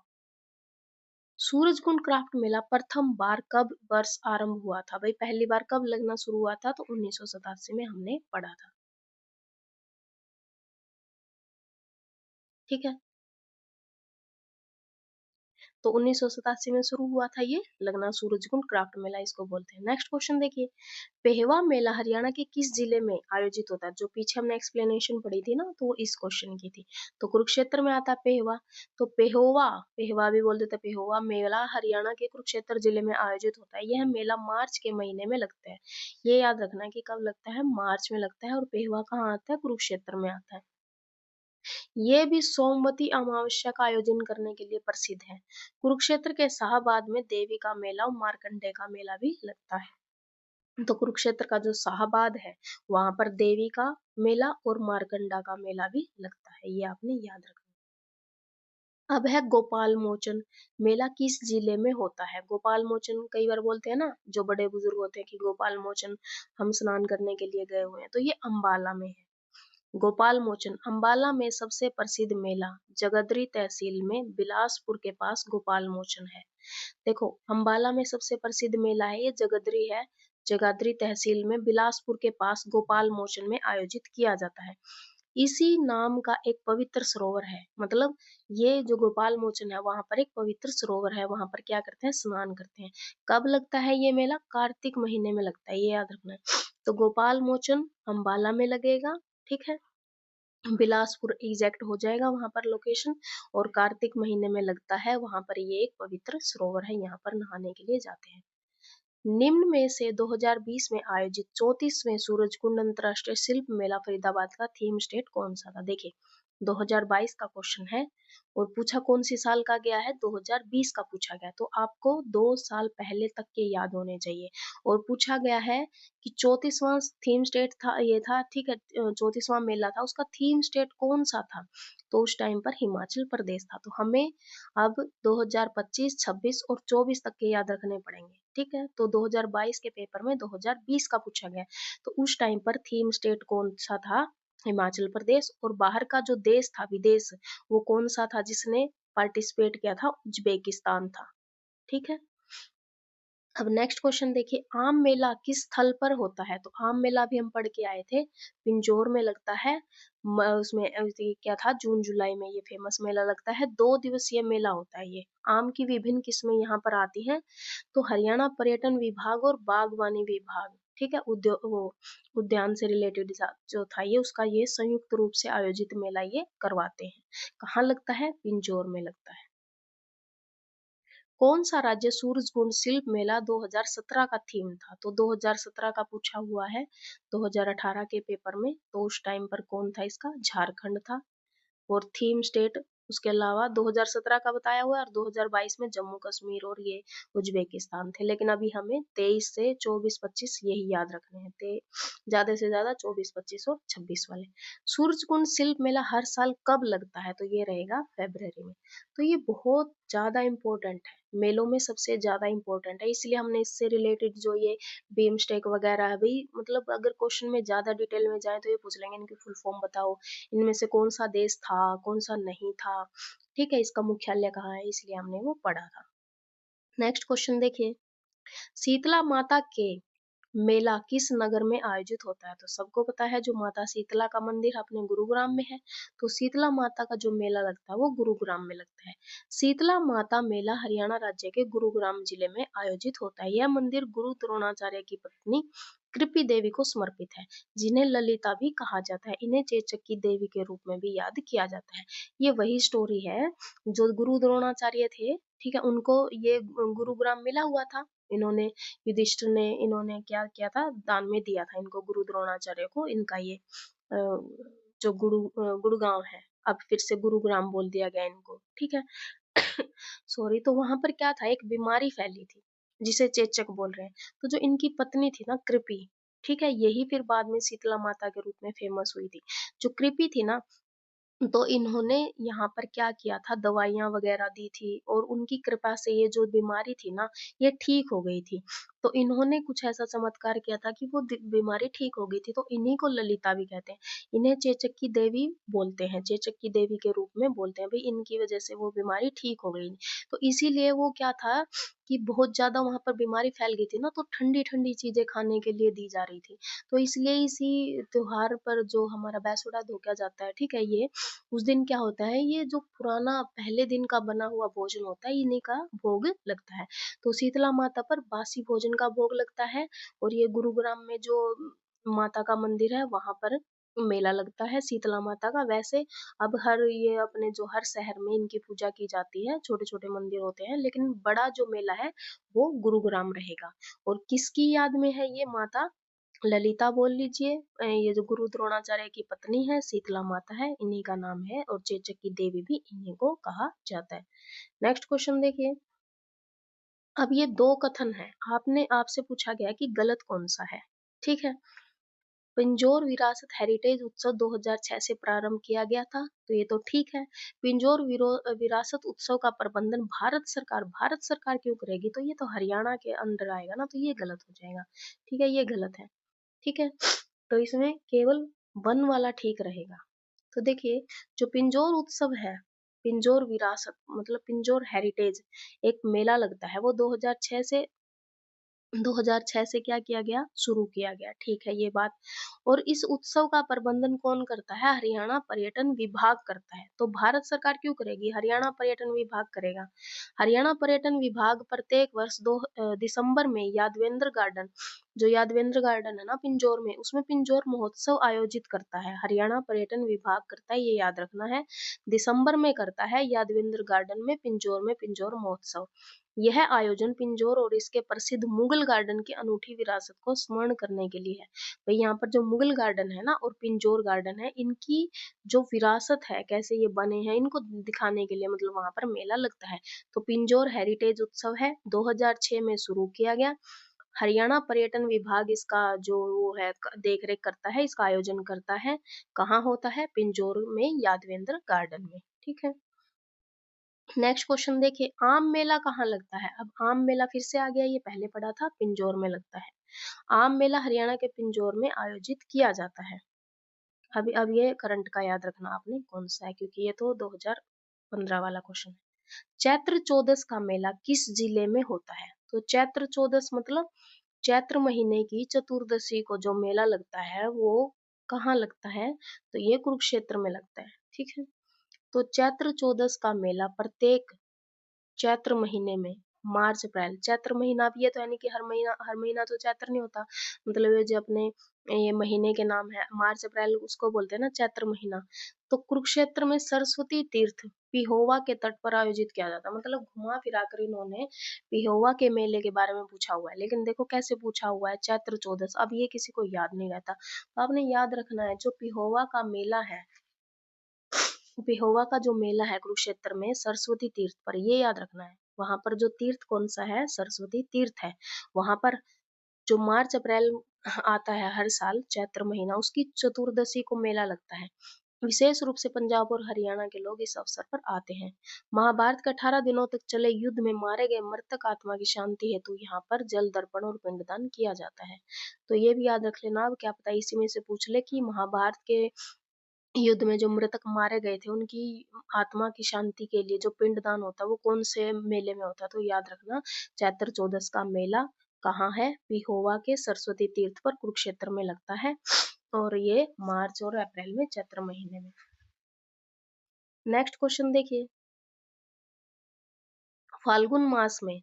सूरजकुंड क्राफ्ट मेला प्रथम बार कब वर्ष आरंभ हुआ था, भाई पहली बार कब लगना शुरू हुआ था, तो 1987 में हमने पढ़ा था। ठीक है, तो 1987 में शुरू हुआ था ये लगना सूरजकुंड क्राफ्ट मेला, इसको बोलते हैं। नेक्स्ट क्वेश्चन देखिए, पेहवा मेला हरियाणा के किस जिले में आयोजित होता है, जो पीछे हमने एक्सप्लेनेशन पढ़ी थी ना, तो वो इस क्वेश्चन की थी। तो कुरुक्षेत्र में आता है पेहवा। तो पेहोवा, पेहवा भी बोल देते हैं, पेहोवा मेला हरियाणा के कुरुक्षेत्र जिले में आयोजित होता है। यह मेला मार्च के महीने में लगता है। ये याद रखना है कि कब लगता है, मार्च में लगता है, और पेहवा कहाँ आता है, कुरुक्षेत्र में आता है। ये भी सोमवती अमावस्या का आयोजन करने के लिए प्रसिद्ध है। कुरुक्षेत्र के शाहबाद में देवी का मेला और मार्कंडे का मेला भी लगता है। तो कुरुक्षेत्र का जो शाहबाद है वहां पर देवी का मेला और मार्कंडा का मेला भी लगता है, ये आपने याद रखना। अब है गोपाल मोचन मेला किस जिले में होता है। गोपाल मोचन कई बार बोलते हैं ना, जो बड़े बुजुर्ग होते हैं कि गोपाल मोचन हम स्नान करने के लिए गए हुए हैं, तो ये अंबाला में है। गोपाल मोचन अंबाला में सबसे प्रसिद्ध मेला जगदरी तहसील में बिलासपुर के पास गोपाल मोचन है। देखो अंबाला में सबसे प्रसिद्ध मेला है ये जगदरी है, जगाधरी तहसील में बिलासपुर के पास गोपाल मोचन में आयोजित किया जाता है। इसी नाम का एक पवित्र सरोवर है, मतलब ये जो गोपाल मोचन है वहां पर एक पवित्र सरोवर है, वहां पर क्या करते हैं, स्नान करते हैं। कब लगता है ये मेला, कार्तिक महीने में लगता है, ये याद रखना है। तो गोपाल मोचन अंबाला में लगेगा, ठीक है, बिलासपुर एग्जैक्ट हो जाएगा वहां पर लोकेशन, और कार्तिक महीने में लगता है। वहां पर ये एक पवित्र सरोवर है, यहाँ पर नहाने के लिए जाते हैं। निम्न में से 2020 में आयोजित 34वें सूरजकुंड अंतरराष्ट्रीय शिल्प मेला फरीदाबाद का थीम स्टेट कौन सा था, देखिए 2022 का क्वेश्चन है और पूछा कौन सी साल का गया है, 2020 का पूछा गया। तो आपको 2 साल पहले तक के याद होने चाहिए। और पूछा गया है कि 34वां थीम स्टेट था, ये था, ठीक है, 34वां मेला था, उसका थीम स्टेट कौन सा था? तो उस टाइम पर हिमाचल प्रदेश था। तो हमें अब 2025, 26 और 24 तक के याद रखने पड़ेंगे, ठीक है। तो 2022 के पेपर में 2020 का पूछा गया, तो उस टाइम पर थीम स्टेट कौन सा था? हिमाचल प्रदेश। और बाहर का जो देश था, विदेश, वो कौन सा था जिसने पार्टिसिपेट किया था? उज्बेकिस्तान था, ठीक है। अब नेक्स्ट क्वेश्चन देखिए, आम मेला किस स्थल पर होता है? तो आम मेला भी हम पढ़ के आए थे, पिंजौर में लगता है। उसमें ये क्या था, जून जुलाई में ये फेमस मेला लगता है। 2 दिवसीय मेला होता है ये। आम की विभिन्न किस्में यहाँ पर आती हैं। तो हरियाणा पर्यटन विभाग और बागवानी विभाग, ठीक है, उद्यान से रिलेटेड जो था ये, उसका ये संयुक्त रूप से आयोजित मेला ये करवाते हैं। कहाँ लगता है? पिंजौर में लगता है। कौन सा राज्य सूरजकुंड शिल्प मेला 2017 का थीम था? तो 2017 का पूछा हुआ है 2018 के पेपर में। तो उस टाइम पर कौन था इसका? झारखंड था। और थीम स्टेट उसके अलावा 2017 का बताया हुआ है और 2022 में जम्मू कश्मीर और ये उज्बेकिस्तान थे। लेकिन अभी हमें 23 से 24-25 यही याद रखने हैं, ज्यादा से ज्यादा 24, 25 और 26 वाले। सूरजकुंड शिल्प मेला हर साल कब लगता है? तो ये रहेगा फरवरी में। तो ये बहुत ज्यादा इम्पोर्टेंट है, मेलों में सबसे ज्यादा इम्पोर्टेंट है, इसलिए हमने इससे रिलेटेड जो ये बीमस्टेक वगैरह है भाई, मतलब अगर क्वेश्चन में ज्यादा डिटेल में जाए तो ये पूछ लेंगे इनकी फुल फॉर्म बताओ, इनमें से कौन सा देश था, कौन सा नहीं था, ठीक है, इसका मुख्यालय कहाँ है, इसलिए हमने वो पढ़ा था। नेक्स्ट क्वेश्चन देखिए, शीतला माता के मेला किस नगर में आयोजित होता है? तो सबको पता है जो माता शीतला का मंदिर अपने गुरुग्राम में है। तो शीतला माता का जो मेला लगता है वो गुरुग्राम में लगता है। शीतला माता मेला हरियाणा राज्य के गुरुग्राम जिले में आयोजित होता है। यह मंदिर गुरु द्रोणाचार्य की पत्नी कृपी देवी को समर्पित है, जिन्हें ललिता भी कहा जाता है। इन्हें चेचक देवी के रूप में भी याद किया जाता है। ये वही स्टोरी है जो गुरु द्रोणाचार्य थे, ठीक है, उनको ये गुरुग्राम मिला हुआ था। इन्होंने, युधिष्ठिर ने, इन्होंने क्या किया था, दान में दिया था इनको, गुरु द्रोणाचार्य को, इनका ये जो गुड़गांव है, अब फिर से गुरुग्राम बोल दिया गया इनको, ठीक है। सॉरी। तो वहां पर क्या था, एक बीमारी फैली थी जिसे चेचक बोल रहे हैं। तो जो इनकी पत्नी थी ना, कृपी, ठीक है, यही फिर बाद में शीतला माता के रूप में फेमस हुई थी। जो कृपी थी ना, तो इन्होंने यहाँ पर क्या किया था, दवाइयाँ वगैरह दी थी और उनकी कृपा से ये जो बीमारी थी ना, ये ठीक हो गई थी। तो इन्होंने कुछ ऐसा चमत्कार किया था कि वो बीमारी ठीक हो गई थी। तो इन्हीं को ललिता भी कहते हैं। इन्हें चेचक की देवी बोलते हैं, चेचक की देवी के रूप में बोलते हैं, भाई इनकी वजह से वो बीमारी ठीक हो गई। तो इसीलिए वो क्या था कि बहुत ज्यादा वहां पर बीमारी फैल गई थी ना, तो ठंडी ठंडी चीजें खाने के लिए दी जा रही थी। तो इसलिए इसी त्योहार पर जो हमारा बैसुड़ा धोका जाता है, ठीक है, ये उस दिन क्या होता है, ये जो पुराना पहले दिन का बना हुआ भोजन होता है, इन्हीं का भोग लगता है। तो शीतला माता पर बासी भोजन का भोग लगता है। और ये गुरुग्राम में जो माता का मंदिर है वहां पर मेला लगता है शीतला माता का। वैसे अब हर ये अपने जो हर शहर में इनकी पूजा की जाती है, छोटे छोटे मंदिर होते हैं, लेकिन बड़ा जो मेला है वो गुरुग्राम रहेगा। और किसकी याद में है ये माता? ललिता बोल लीजिए, ये जो गुरु द्रोणाचार्य की पत्नी है शीतला माता है, इन्हीं का नाम है। और चेचक की देवी भी इन्हीं को कहा जाता है। नेक्स्ट क्वेश्चन देखिए, अब ये दो कथन है, आपने आपसे पूछा गया कि गलत कौन सा है, ठीक है। पिंजौर विरासत हेरिटेज उत्सव 2006 से प्रारंभ किया गया था, तो ये तो ठीक है। पिंजौर विरासत उत्सव का प्रबंधन भारत सरकार क्यों करेगी? तो ये तो हरियाणा के अंडर आएगा ना, तो ये गलत हो जाएगा, ठीक है, ये गलत है, ठीक है। तो इसमें केवल वन वाला ठीक रहेगा। तो देखिए, जो पिंजौर उत्सव है, पिंजौर विरासत मतलब पिंजौर हेरिटेज एक मेला लगता है, वो 2006 से क्या किया गया, शुरू किया गया, ठीक है, ये बात। और इस उत्सव का प्रबंधन कौन करता है? हरियाणा पर्यटन विभाग करता है। तो भारत सरकार क्यों करेगी? हरियाणा पर्यटन विभाग करेगा। हरियाणा पर्यटन विभाग प्रत्येक वर्ष दिसंबर में यादवेंद्र गार्डन जो यादवेंद्र गार्डन है ना पिंजौर में, उसमें पिंजौर महोत्सव आयोजित करता है, हरियाणा पर्यटन विभाग करता है, ये याद रखना है। दिसंबर में करता है यादवेंद्र गार्डन में पिंजौर महोत्सव। यह आयोजन पिंजौर और इसके प्रसिद्ध मुगल गार्डन की अनूठी विरासत को स्मरण करने के लिए है। भाई यहाँ पर जो मुगल गार्डन है ना और पिंजौर गार्डन है, इनकी जो विरासत है, कैसे ये बने हैं, इनको दिखाने के लिए मतलब वहां पर मेला लगता है। तो पिंजौर हेरिटेज उत्सव है, 2006 में शुरू किया गया। हरियाणा पर्यटन विभाग इसका जो वो है देख रेख करता है, इसका आयोजन करता है। कहाँ होता है? पिंजौर में यादवेंद्र गार्डन में। ठीक है, नेक्स्ट क्वेश्चन देखिए, आम मेला कहाँ लगता है? अब आम मेला फिर से आ गया, ये पहले पढ़ा था, पिंजौर में लगता है। आम मेला हरियाणा के पिंजौर में आयोजित किया जाता है। अब ये करंट का याद रखना आपने कौन सा है, क्योंकि ये तो 2015 वाला क्वेश्चन है। चैत्र चौदस का मेला किस जिले में होता है? तो चैत्र चौदस मतलब चैत्र महीने की चतुर्दशी को जो मेला लगता है वो कहाँ लगता है? तो ये कुरुक्षेत्र में लगता है। ठीक है, तो चैत्र चौदस का मेला प्रत्येक चैत्र महीने में, मार्च अप्रैल, चैत्र महीना भी है तो यानी कि हर महीना तो चैत्र नहीं होता, मतलब ये जो अपने ये महीने के नाम है मार्च अप्रैल, उसको बोलते हैं ना चैत्र महीना। तो कुरुक्षेत्र में सरस्वती तीर्थ पिहोवा के तट पर आयोजित किया जाता है, मतलब घुमा फिरा कर इन्होंने पिहोवा के मेले के बारे में पूछा हुआ है, लेकिन देखो कैसे पूछा हुआ है, चैत्र चौदस। अब ये किसी को याद नहीं रहता, तो आपने याद रखना है जो पिहोवा का मेला है, पिहोवा का जो मेला है कुरुक्षेत्र में सरस्वती तीर्थ पर, ये याद रखना है। वहां पर जो तीर्थ कौन सा है? सरस्वती तीर्थ है। वहां पर जो मार्च अप्रैल आता है हर साल चैत्र महीना, उसकी चतुर्दशी को मेला लगता है। विशेष रूप से पंजाब और हरियाणा के लोग इस अवसर पर आते हैं। महाभारत के 18 दिनों तक चले युद्ध में मारे गए मृतक आत्मा की शांति हेतु यहाँ पर जल दर्पण और पिंडदान किया जाता है। तो ये भी याद रख लेना, अब क्या पता इसी में से पूछ ले कि महाभारत के युद्ध में जो मृतक मारे गए थे उनकी आत्मा की शांति के लिए जो पिंडदान होता है वो कौन से मेले में होता है? तो याद रखना, चैत्र चौदस का मेला कहाँ है? पिहोवा के सरस्वती तीर्थ पर कुरुक्षेत्र में लगता है, और ये मार्च और अप्रैल में, चैत्र महीने में। नेक्स्ट क्वेश्चन देखिए, फाल्गुन मास में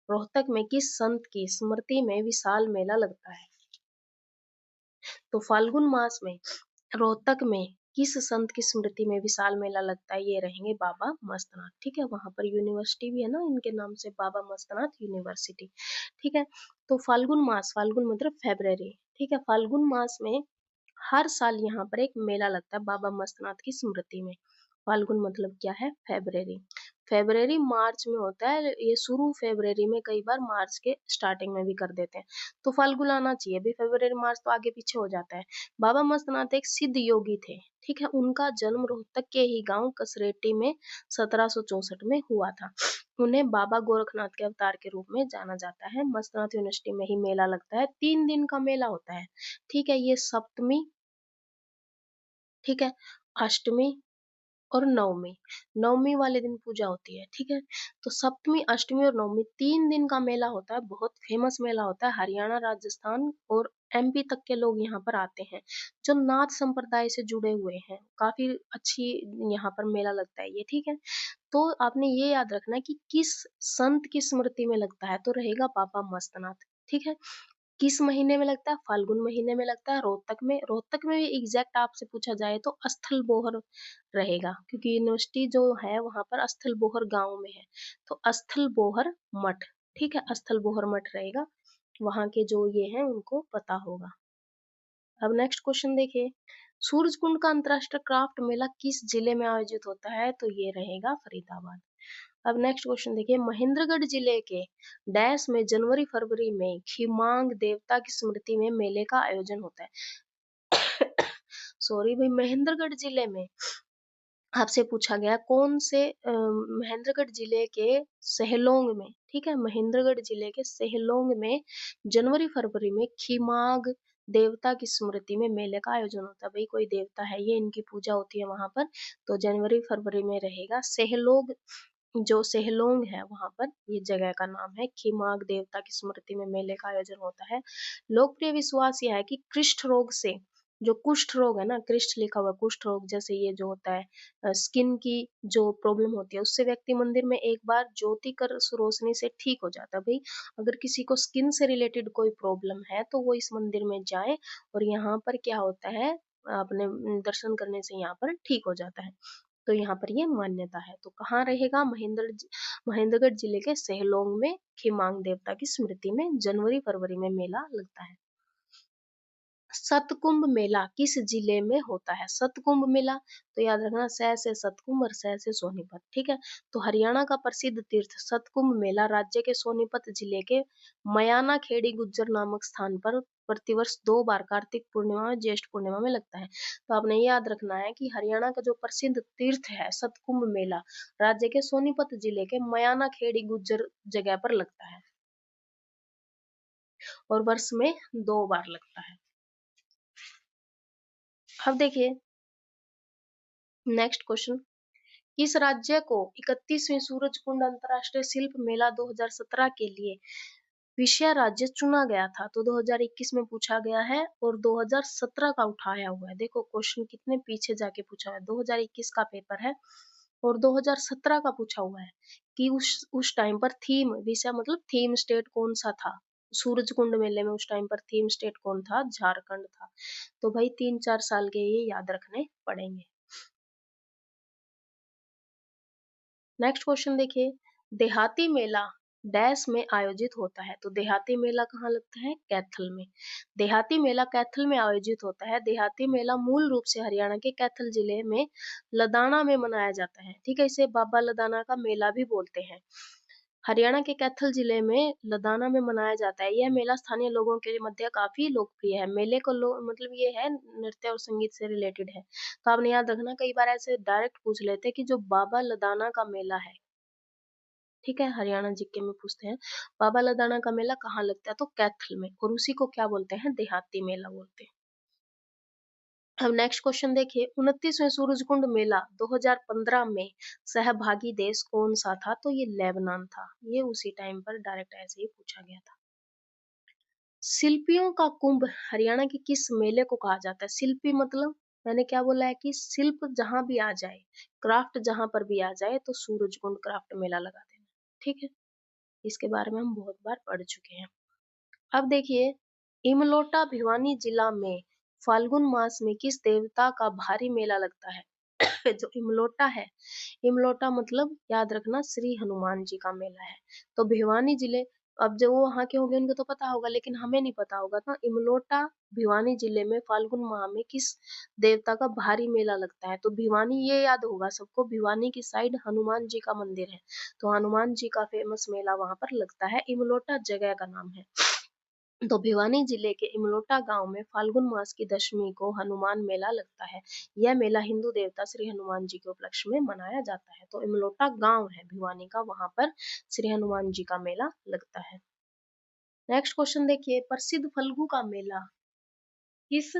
रोहतक में किस संत की स्मृति में विशाल मेला लगता है? तो फाल्गुन मास में रोहतक में किस संत की स्मृति में विशाल मेला लगता है? ये रहेंगे बाबा मस्तनाथ। ठीक है, वहां पर यूनिवर्सिटी भी है ना इनके नाम से, बाबा मस्तनाथ यूनिवर्सिटी। ठीक है, तो फाल्गुन मास, फाल्गुन मतलब फेब्रवरी। ठीक है, फाल्गुन मास में हर साल यहाँ पर एक मेला लगता है बाबा मस्तनाथ की स्मृति में। फाल्गुन मतलब क्या है? फेब्रवरी। फेब्रवरी मार्च में होता है, ये शुरू फेब्रवरी में, कई बार मार्च के स्टार्टिंग में भी कर देते हैं, तो फाल्गुन आना चाहिए भी, फेब्रवरी मार्च तो आगे पीछे हो जाता है। बाबा मस्तनाथ एक सिद्ध योगी थे। ठीक है, उनका जन्म रोहतक के ही गांव कसरेटी में 1764 में हुआ था। उन्हें बाबा गोरखनाथ के अवतार के रूप में जाना जाता है। मस्तनाथ यूनिवर्सिटी में ही मेला लगता है, 3 दिन का मेला होता है। ठीक है, ये सप्तमी, ठीक है, अष्टमी और नवमी, नवमी वाले दिन पूजा होती है। ठीक है, तो सप्तमी, अष्टमी और नवमी 3 दिन का मेला होता है, बहुत फेमस मेला होता है। हरियाणा, राजस्थान और एमपी तक के लोग यहाँ पर आते हैं जो नाथ संप्रदाय से जुड़े हुए हैं, काफी अच्छी यहाँ पर मेला लगता है ये। ठीक है, तो आपने ये याद रखना है कि किस संत की स्मृति में लगता है, तो रहेगा बाबा मस्तनाथ। ठीक है, किस महीने में लगता है? फाल्गुन महीने में लगता है रोहतक में। रोहतक में भी एग्जैक्ट आपसे पूछा जाए तो स्थल बोहर रहेगा, क्योंकि यूनिवर्सिटी जो है वहां पर स्थल बोहर गांव में है, तो स्थल बोहर मठ। ठीक है, स्थल बोहर मठ रहेगा, वहां के जो ये हैं उनको पता होगा। अब नेक्स्ट क्वेश्चन देखिए, सूरजकुंड का अंतरराष्ट्रीय क्राफ्ट मेला किस जिले में आयोजित होता है? तो ये रहेगा फरीदाबाद। अब नेक्स्ट क्वेश्चन देखिए, महेंद्रगढ़ जिले के डैश में जनवरी फरवरी में खिमांग देवता की स्मृति में मेले का आयोजन होता है। सॉरी भाई, महेंद्रगढ़ जिले में आपसे पूछा गया कौन से महेंद्रगढ़ जिले के सहलोंग में, ठीक है, महेंद्रगढ़ जिले के सहलोंग में जनवरी फरवरी में खिमाग देवता की स्मृति में मेले का आयोजन होता है। भाई कोई देवता है ये, इनकी पूजा होती है वहां पर, तो जनवरी फरवरी में रहेगा सहलोग, जो सहलोंग है वहां पर, ये जगह का नाम है। खिमाग देवता की स्मृति में मेले का आयोजन होता है। लोकप्रिय विश्वास यह है कि कुष्ठ रोग से जो कुष्ठ रोग है ना, कृष्ठ लिखा हुआ कुष्ठ रोग, जैसे ये जो होता है स्किन की जो प्रॉब्लम होती है, उससे व्यक्ति मंदिर में एक बार ज्योति कर रोशनी से ठीक हो जाता है। भाई अगर किसी को स्किन से रिलेटेड कोई प्रॉब्लम है तो वो इस मंदिर में जाए, और यहाँ पर क्या होता है, अपने दर्शन करने से यहाँ पर ठीक हो जाता है। तो यहाँ पर ये मान्यता है। तो कहाँ रहेगा, महेंद्रगढ़ जिले के सेहलोंग में खिमांग देवता की स्मृति में जनवरी फरवरी में मेला लगता है। सतकुंभ मेला किस जिले में होता है? सतकुंभ मेला, तो याद रखना सै से सतकुंभ और सै से सोनीपत, ठीक है। तो हरियाणा का प्रसिद्ध तीर्थ सतकुंभ मेला राज्य के सोनीपत जिले के मयाना खेड़ी गुज्जर नामक स्थान पर प्रतिवर्ष 2 बार कार्तिक पूर्णिमा और ज्येष्ठ पूर्णिमा में लगता है। तो आपने याद रखना है कि हरियाणा का जो प्रसिद्ध तीर्थ है सतकुंभ मेला राज्य के सोनीपत जिले के मयाना खेड़ी गुज्जर जगह पर लगता है, और वर्ष में 2 बार लगता है। अब देखिए नेक्स्ट क्वेश्चन, किस राज्य को 31वें सूरजकुंड अंतरराष्ट्रीय शिल्प मेला 2017 के लिए विषय राज्य चुना गया था? तो 2021 में पूछा गया है और 2017 का उठाया हुआ है। देखो क्वेश्चन कितने पीछे जाके पूछा है, 2021 का पेपर है और 2017 का पूछा हुआ है कि उस टाइम पर थीम, विषय मतलब थीम स्टेट कौन सा था सूरजकुंड मेले में, उस टाइम पर थीम स्टेट कौन था? झारखंड था। तो भाई 3-4 साल के ये याद रखने पड़ेंगे। नेक्स्ट क्वेश्चन देखिए, देहाती मेला डैश में आयोजित होता है? तो देहाती मेला कहाँ लगता है? कैथल में। देहाती मेला कैथल में आयोजित होता है। देहाती मेला मूल रूप से हरियाणा के कैथल जिले में लदाना में मनाया जाता है, ठीक है। इसे बाबा लदाना का मेला भी बोलते हैं। हरियाणा के कैथल जिले में लदाना में मनाया जाता है। यह मेला स्थानीय लोगों के मध्य काफी लोकप्रिय है। मेले को मतलब ये है नृत्य और संगीत से रिलेटेड है। तो आपने याद रखना, कई बार ऐसे डायरेक्ट पूछ लेते हैं कि जो बाबा लदाना का मेला है, ठीक है, हरियाणा जीके में पूछते हैं बाबा लदाना का मेला कहाँ लगता है? तो कैथल में, और उसी को क्या बोलते हैं? देहाती मेला बोलते हैं। अब नेक्स्ट क्वेश्चन देखिए, 29वें सूरजकुंड मेला 2015 में सहभागी देश कौन सा था? तो ये लेबनान था। ये उसी टाइम पर डायरेक्ट ऐसे ही पूछा गया था। शिल्पियों का कुंभ हरियाणा के किस मेले को कहा जाता है? शिल्पी मतलब मैंने क्या बोला है कि शिल्प जहां भी आ जाए, क्राफ्ट जहां पर भी आ जाए तो सूरजकुंड क्राफ्ट मेला लगा देना, ठीक है। इसके बारे में हम बहुत बार पढ़ चुके हैं। अब देखिए, इमलोटा भिवानी जिला में फाल्गुन मास में किस देवता का भारी मेला लगता है? जो इमलोटा है, इमलोटा मतलब याद रखना श्री हनुमान जी का मेला है। तो भिवानी जिले, अब जो वो वहाँ के होंगे उनको तो पता होगा, लेकिन हमें नहीं पता होगा। तो इमलोटा भिवानी जिले में फाल्गुन माह में किस देवता का भारी मेला लगता है? तो भिवानी ये याद होगा सबको, भिवानी की साइड हनुमान जी का मंदिर है, तो हनुमान जी का फेमस मेला वहां पर लगता है। इमलोटा जगह का नाम है। तो भिवानी जिले के इमलोटा गांव में फाल्गुन मास की दशमी को हनुमान मेला लगता है। यह मेला हिंदू देवता श्री हनुमान जी के उपलक्ष्य में मनाया जाता है। तो इमलोटा गांव है भिवानी का, वहां पर श्री हनुमान जी का मेला लगता है। नेक्स्ट क्वेश्चन देखिए, प्रसिद्ध फल्गु का मेला किस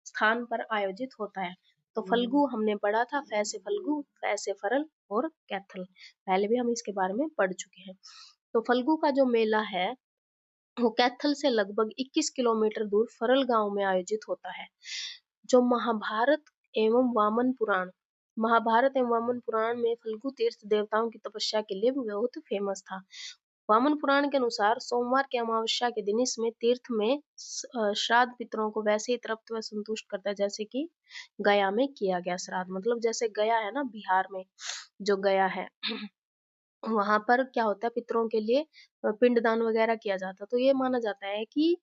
स्थान पर आयोजित होता है? तो फल्गु हमने पढ़ा था, फै से फल्गु, फै से फरल और कैथल, पहले भी हम इसके बारे में पढ़ चुके हैं। तो फल्गु का जो मेला है वो कैथल से लगभग 21 किलोमीटर दूर फरल गांव में आयोजित होता है। जो महाभारत एवं वामन पुराण में फल्गु तीर्थ देवताओं की तपस्या के लिए भी बहुत फेमस था। वामन पुराण के अनुसार सोमवार की अमावस्या के दिन इसमें तीर्थ में श्राद्ध पितरों को वैसे ही तृप्त व संतुष्ट करता है जैसे कि गया में किया गया श्राद्ध। मतलब जैसे गया है ना, बिहार में जो गया है वहां पर क्या होता है, पितरों के लिए पिंडदान वगैरह किया जाता है। तो ये माना जाता है कि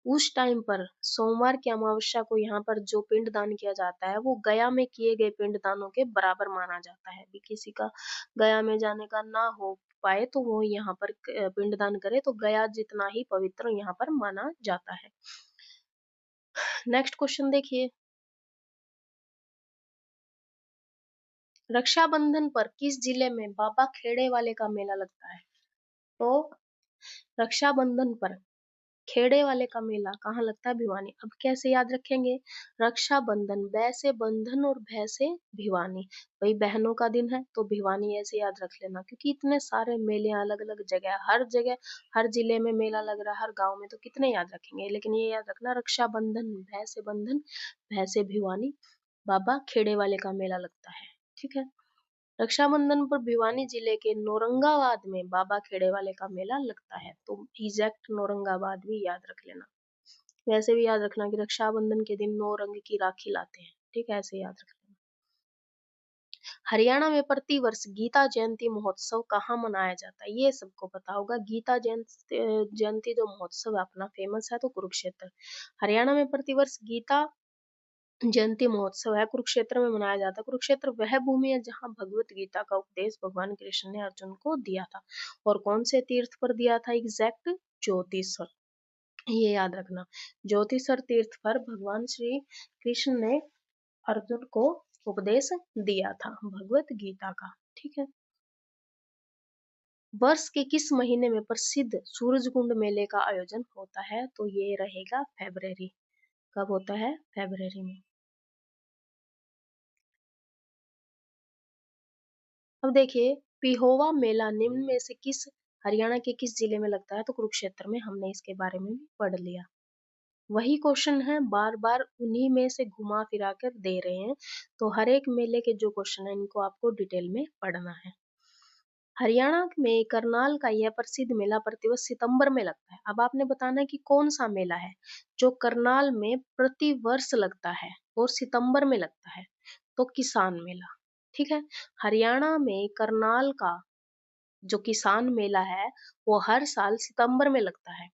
उस टाइम पर सोमवार की अमावस्या को यहाँ पर जो पिंडदान किया जाता है वो गया में किए गए पिंडदानों के बराबर माना जाता है। भी किसी का गया में जाने का ना हो पाए तो वो यहाँ पर पिंडदान करे, तो गया जितना ही पवित्र यहाँ पर माना जाता है। नेक्स्ट क्वेश्चन देखिए, रक्षाबंधन पर किस जिले में बाबा खेड़े वाले का मेला लगता है? तो रक्षाबंधन पर खेड़े वाले का मेला कहाँ लगता है? भिवानी। अब कैसे याद रखेंगे? रक्षाबंधन, बै से बंधन और भै से भिवानी, वही बहनों का दिन है तो भिवानी ऐसे याद रख लेना, क्योंकि इतने सारे मेले अलग अलग जगह हर जिले में मेला लग रहा है, हर गांव में, तो कितने याद रखेंगे। लेकिन ये याद रखना, रक्षाबंधन भै से बंधन, भै से भिवानी, बाबा खेड़े वाले का मेला लगता है। ठीक है। रक्षाबंधन पर भिवानी जिले के नौरंगाबाद में बाबा खेड़े वाले का मेला लगता है, तो एग्जैक्ट नौरंगाबाद भी याद रख लेना। वैसे भी याद रखना कि रक्षाबंधन के दिन 9 रंग की राखी लाते हैं। ठीक है, ऐसे याद रख लेना। हरियाणा में प्रतिवर्ष गीता जयंती महोत्सव कहाँ मनाया जाता है? ये सबको पता होगा। गीता जयंती जो महोत्सव है अपना फेमस है, तो कुरुक्षेत्र। हरियाणा में प्रतिवर्ष गीता जयंती महोत्सव है, कुरुक्षेत्र में मनाया जाता है। कुरुक्षेत्र वह भूमि है जहाँ भगवत गीता का उपदेश भगवान कृष्ण ने अर्जुन को दिया था। और कौन से तीर्थ पर दिया था? एग्जैक्ट ज्योतिषर। ये याद रखना, ज्योतिषर तीर्थ पर भगवान श्री कृष्ण ने अर्जुन को उपदेश दिया था भगवत गीता का। ठीक है। वर्ष के किस महीने में प्रसिद्ध सूरजकुंड मेले का आयोजन होता है? तो ये रहेगा फेब्रवरी। कब होता है? फेब्रवरी में। अब देखिए, पिहोवा मेला निम्न में से किस हरियाणा के किस जिले में लगता है? तो कुरुक्षेत्र में। हमने इसके बारे में भी पढ़ लिया। वही क्वेश्चन है, बार बार उन्हीं में से घुमा फिरा कर दे रहे हैं, तो हर एक मेले के जो क्वेश्चन है इनको आपको डिटेल में पढ़ना है। हरियाणा में करनाल का यह प्रसिद्ध मेला प्रतिवर्ष सितंबर में लगता है। अब आपने बताना है कि कौन सा मेला है जो करनाल में प्रतिवर्ष लगता है और सितंबर में लगता है? तो किसान मेला। ठीक है। हरियाणा में करनाल का जो किसान मेला है वो हर साल सितंबर में लगता है।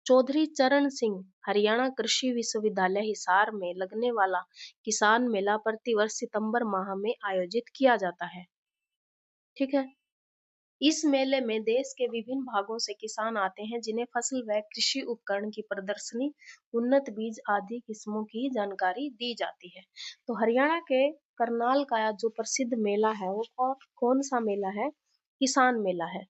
चौधरी चरण सिंह हरियाणा कृषि विश्वविद्यालय हिसार में लगने वाला किसान मेला प्रतिवर्ष सितंबर माह में आयोजित किया जाता है। ठीक है। इस मेले में देश के विभिन्न भागों से किसान आते हैं, जिन्हें फसल व कृषि उपकरण की प्रदर्शनी, उन्नत बीज आदि किस्मों की जानकारी दी जाती है। तो हरियाणा के करनाल का जो प्रसिद्ध मेला है वो कौन सा मेला है? किसान मेला है।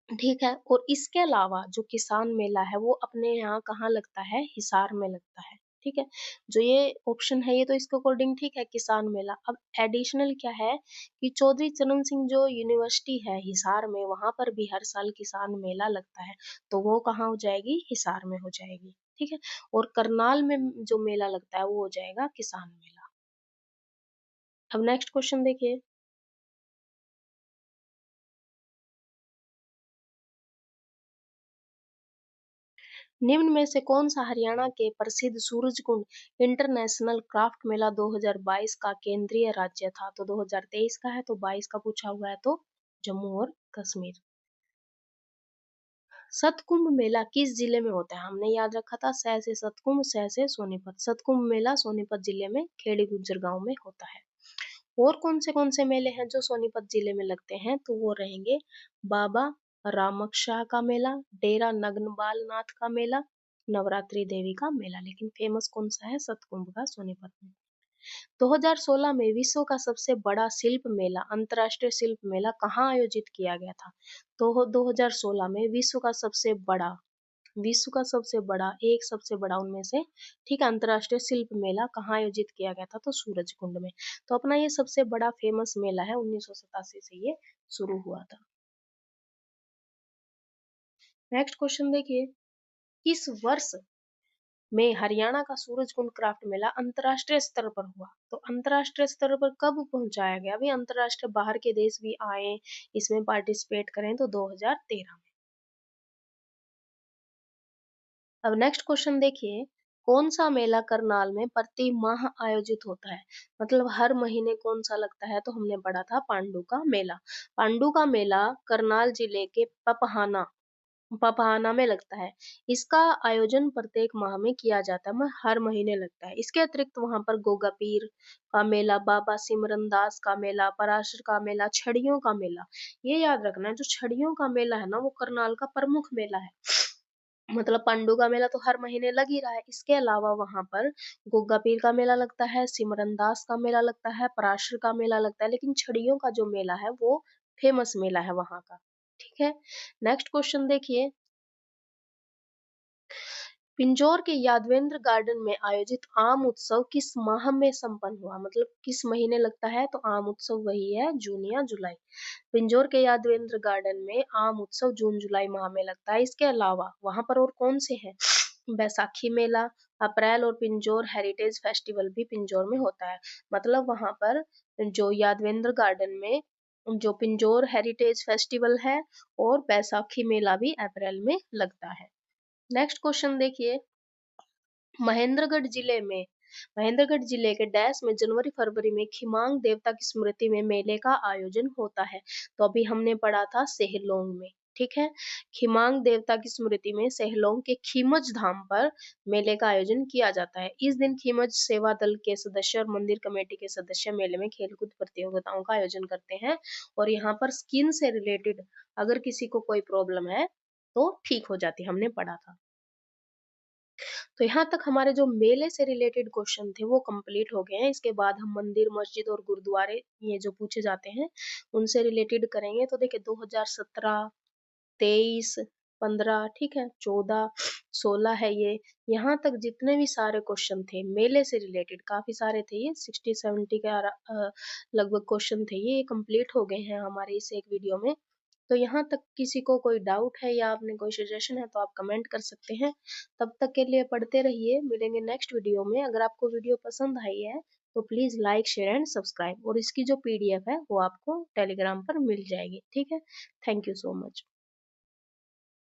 ठीक है। और इसके अलावा जो किसान मेला है वो अपने यहाँ कहाँ लगता है? हिसार में लगता है। ठीक है। जो ये ऑप्शन है ये तो इसके अकॉर्डिंग ठीक है, किसान मेला। अब एडिशनल क्या है कि चौधरी चरण सिंह जो यूनिवर्सिटी है हिसार में, वहां पर भी हर साल किसान मेला लगता है, तो वो कहाँ हो जाएगी? हिसार में हो जाएगी। ठीक है। और करनाल में जो मेला लगता है वो हो जाएगा किसान मेला। अब नेक्स्ट क्वेश्चन देखिए, निम्न में से कौन सा हरियाणा के प्रसिद्ध सूरजकुंड इंटरनेशनल क्राफ्ट मेला 2022 का केंद्रीय राज्य था? तो 2023 का है, तो 22 का पूछा हुआ है तो जम्मू और कश्मीर। सतकुंभ मेला किस जिले में होता है? हमने याद रखा था सह से सतकुंभ, सह से सोनीपत। सतकुंभ मेला सोनीपत जिले में खेड़ी गुज्जर गांव में होता है। और कौन से मेले हैं जो सोनीपत जिले में लगते हैं? तो वो रहेंगे बाबा रामकशाह का मेला, डेरा नगनबाल नाथ का मेला, नवरात्रि देवी का मेला। लेकिन फेमस कौन सा है? सतकुंभ का, सोनीपत में। 2016 में विश्व का सबसे बड़ा शिल्प मेला, अंतर्राष्ट्रीय शिल्प मेला कहाँ आयोजित किया गया था? तो 2016 में विश्व का सबसे बड़ा एक सबसे बड़ा उनमें से, ठीक है, अंतर्राष्ट्रीय शिल्प मेला कहाँ आयोजित किया गया था? तो सूरजकुंड में। तो अपना ये सबसे बड़ा फेमस मेला है, 1987 से ये शुरू हुआ था। नेक्स्ट क्वेश्चन देखिए, किस वर्ष में हरियाणा का सूरजकुंड क्राफ्ट मेला अंतर्राष्ट्रीय स्तर पर हुआ? तो अंतर्राष्ट्रीय स्तर पर कब पहुंचाया गया? अभी अंतर्राष्ट्रीय बाहर के देश भी आए इसमें पार्टिसिपेट करें, तो 2013 में। अब नेक्स्ट क्वेश्चन देखिए, कौन सा मेला करनाल में प्रति माह आयोजित होता है? मतलब हर महीने कौन सा लगता है? तो हमने पढ़ा था पांडु का मेला। पांडु का मेला करनाल जिले के पपहाना में लगता है। इसका आयोजन प्रत्येक माह में किया जाता है, हर महीने लगता है। इसके अतिरिक्त वहां पर गोगा पीर का मेला, बाबा सिमरन दास का मेला, पराशर का मेला, छड़ियों का मेला, ये याद रखना है। जो छड़ियों का मेला है ना वो करनाल का प्रमुख मेला है। मतलब पांडु का मेला तो हर महीने लग ही रहा है, इसके अलावा वहां पर गोगा पीर का मेला लगता है, सिमरन दास का मेला लगता है, पराशर का मेला लगता है, लेकिन छड़ियों का जो मेला है वो फेमस मेला है वहां का। ठीक है। नेक्स्ट क्वेश्चन देखिए, पिंजौर के यादवेंद्र गार्डन में आयोजित आम उत्सव किस माह में संपन्न हुआ? मतलब किस महीने लगता है, तो आम उत्सव वही है जून या जुलाई। पिंजौर के यादवेंद्र गार्डन में आम उत्सव जून जुलाई माह में लगता है। इसके अलावा वहां पर और कौन से हैं? बैसाखी मेला, अप्रैल और पिंजौर हेरिटेज फेस्टिवल भी पिंजौर में होता है। मतलब वहां पर जो यादवेंद्र गार्डन में जो पिंजौर हेरिटेज फेस्टिवल है और बैसाखी मेला भी अप्रैल में लगता है। नेक्स्ट क्वेश्चन देखिए, महेंद्रगढ़ जिले में महेंद्रगढ़ जिले के डैश में जनवरी फरवरी में खिमांग देवता की स्मृति में मेले का आयोजन होता है। तो अभी हमने पढ़ा था सेहलोंग में, ठीक है। खिमांग देवता की स्मृति में सेहलोंग के खीमच धाम पर मेले का आयोजन किया जाता है। इस दिन खीमच सेवा दल के सदस्य और मंदिर कमेटी के सदस्य मेले में खेलकूद प्रतियोगिताओं का आयोजन करते हैं और यहाँ पर स्किन से रिलेटेड अगर किसी को कोई प्रॉब्लम है तो ठीक हो जाती है, हमने पढ़ा था। तो यहाँ तक हमारे जो मेले से रिलेटेड क्वेश्चन थे वो कंप्लीट हो गए हैं। इसके बाद हम मंदिर, मस्जिद और गुरुद्वारे ये जो पूछे जाते हैं उनसे रिलेटेड करेंगे। तो देखिए 2017, 23, 15, ठीक है, 14, 16 है ये। यहाँ तक जितने भी सारे क्वेश्चन थे मेले से रिलेटेड, काफी सारे थे ये, 60-70 के लगभग क्वेश्चन थे ये कंप्लीट हो गए हैं हमारे इस एक वीडियो में। तो यहाँ तक किसी को कोई डाउट है या आपने कोई सजेशन है तो आप कमेंट कर सकते हैं। तब तक के लिए पढ़ते रहिए, मिलेंगे नेक्स्ट वीडियो में। अगर आपको वीडियो पसंद आई है तो please like, share and subscribe, और इसकी जो पीडीएफ है वो आपको टेलीग्राम पर मिल जाएगी, ठीक है। Thank you so much.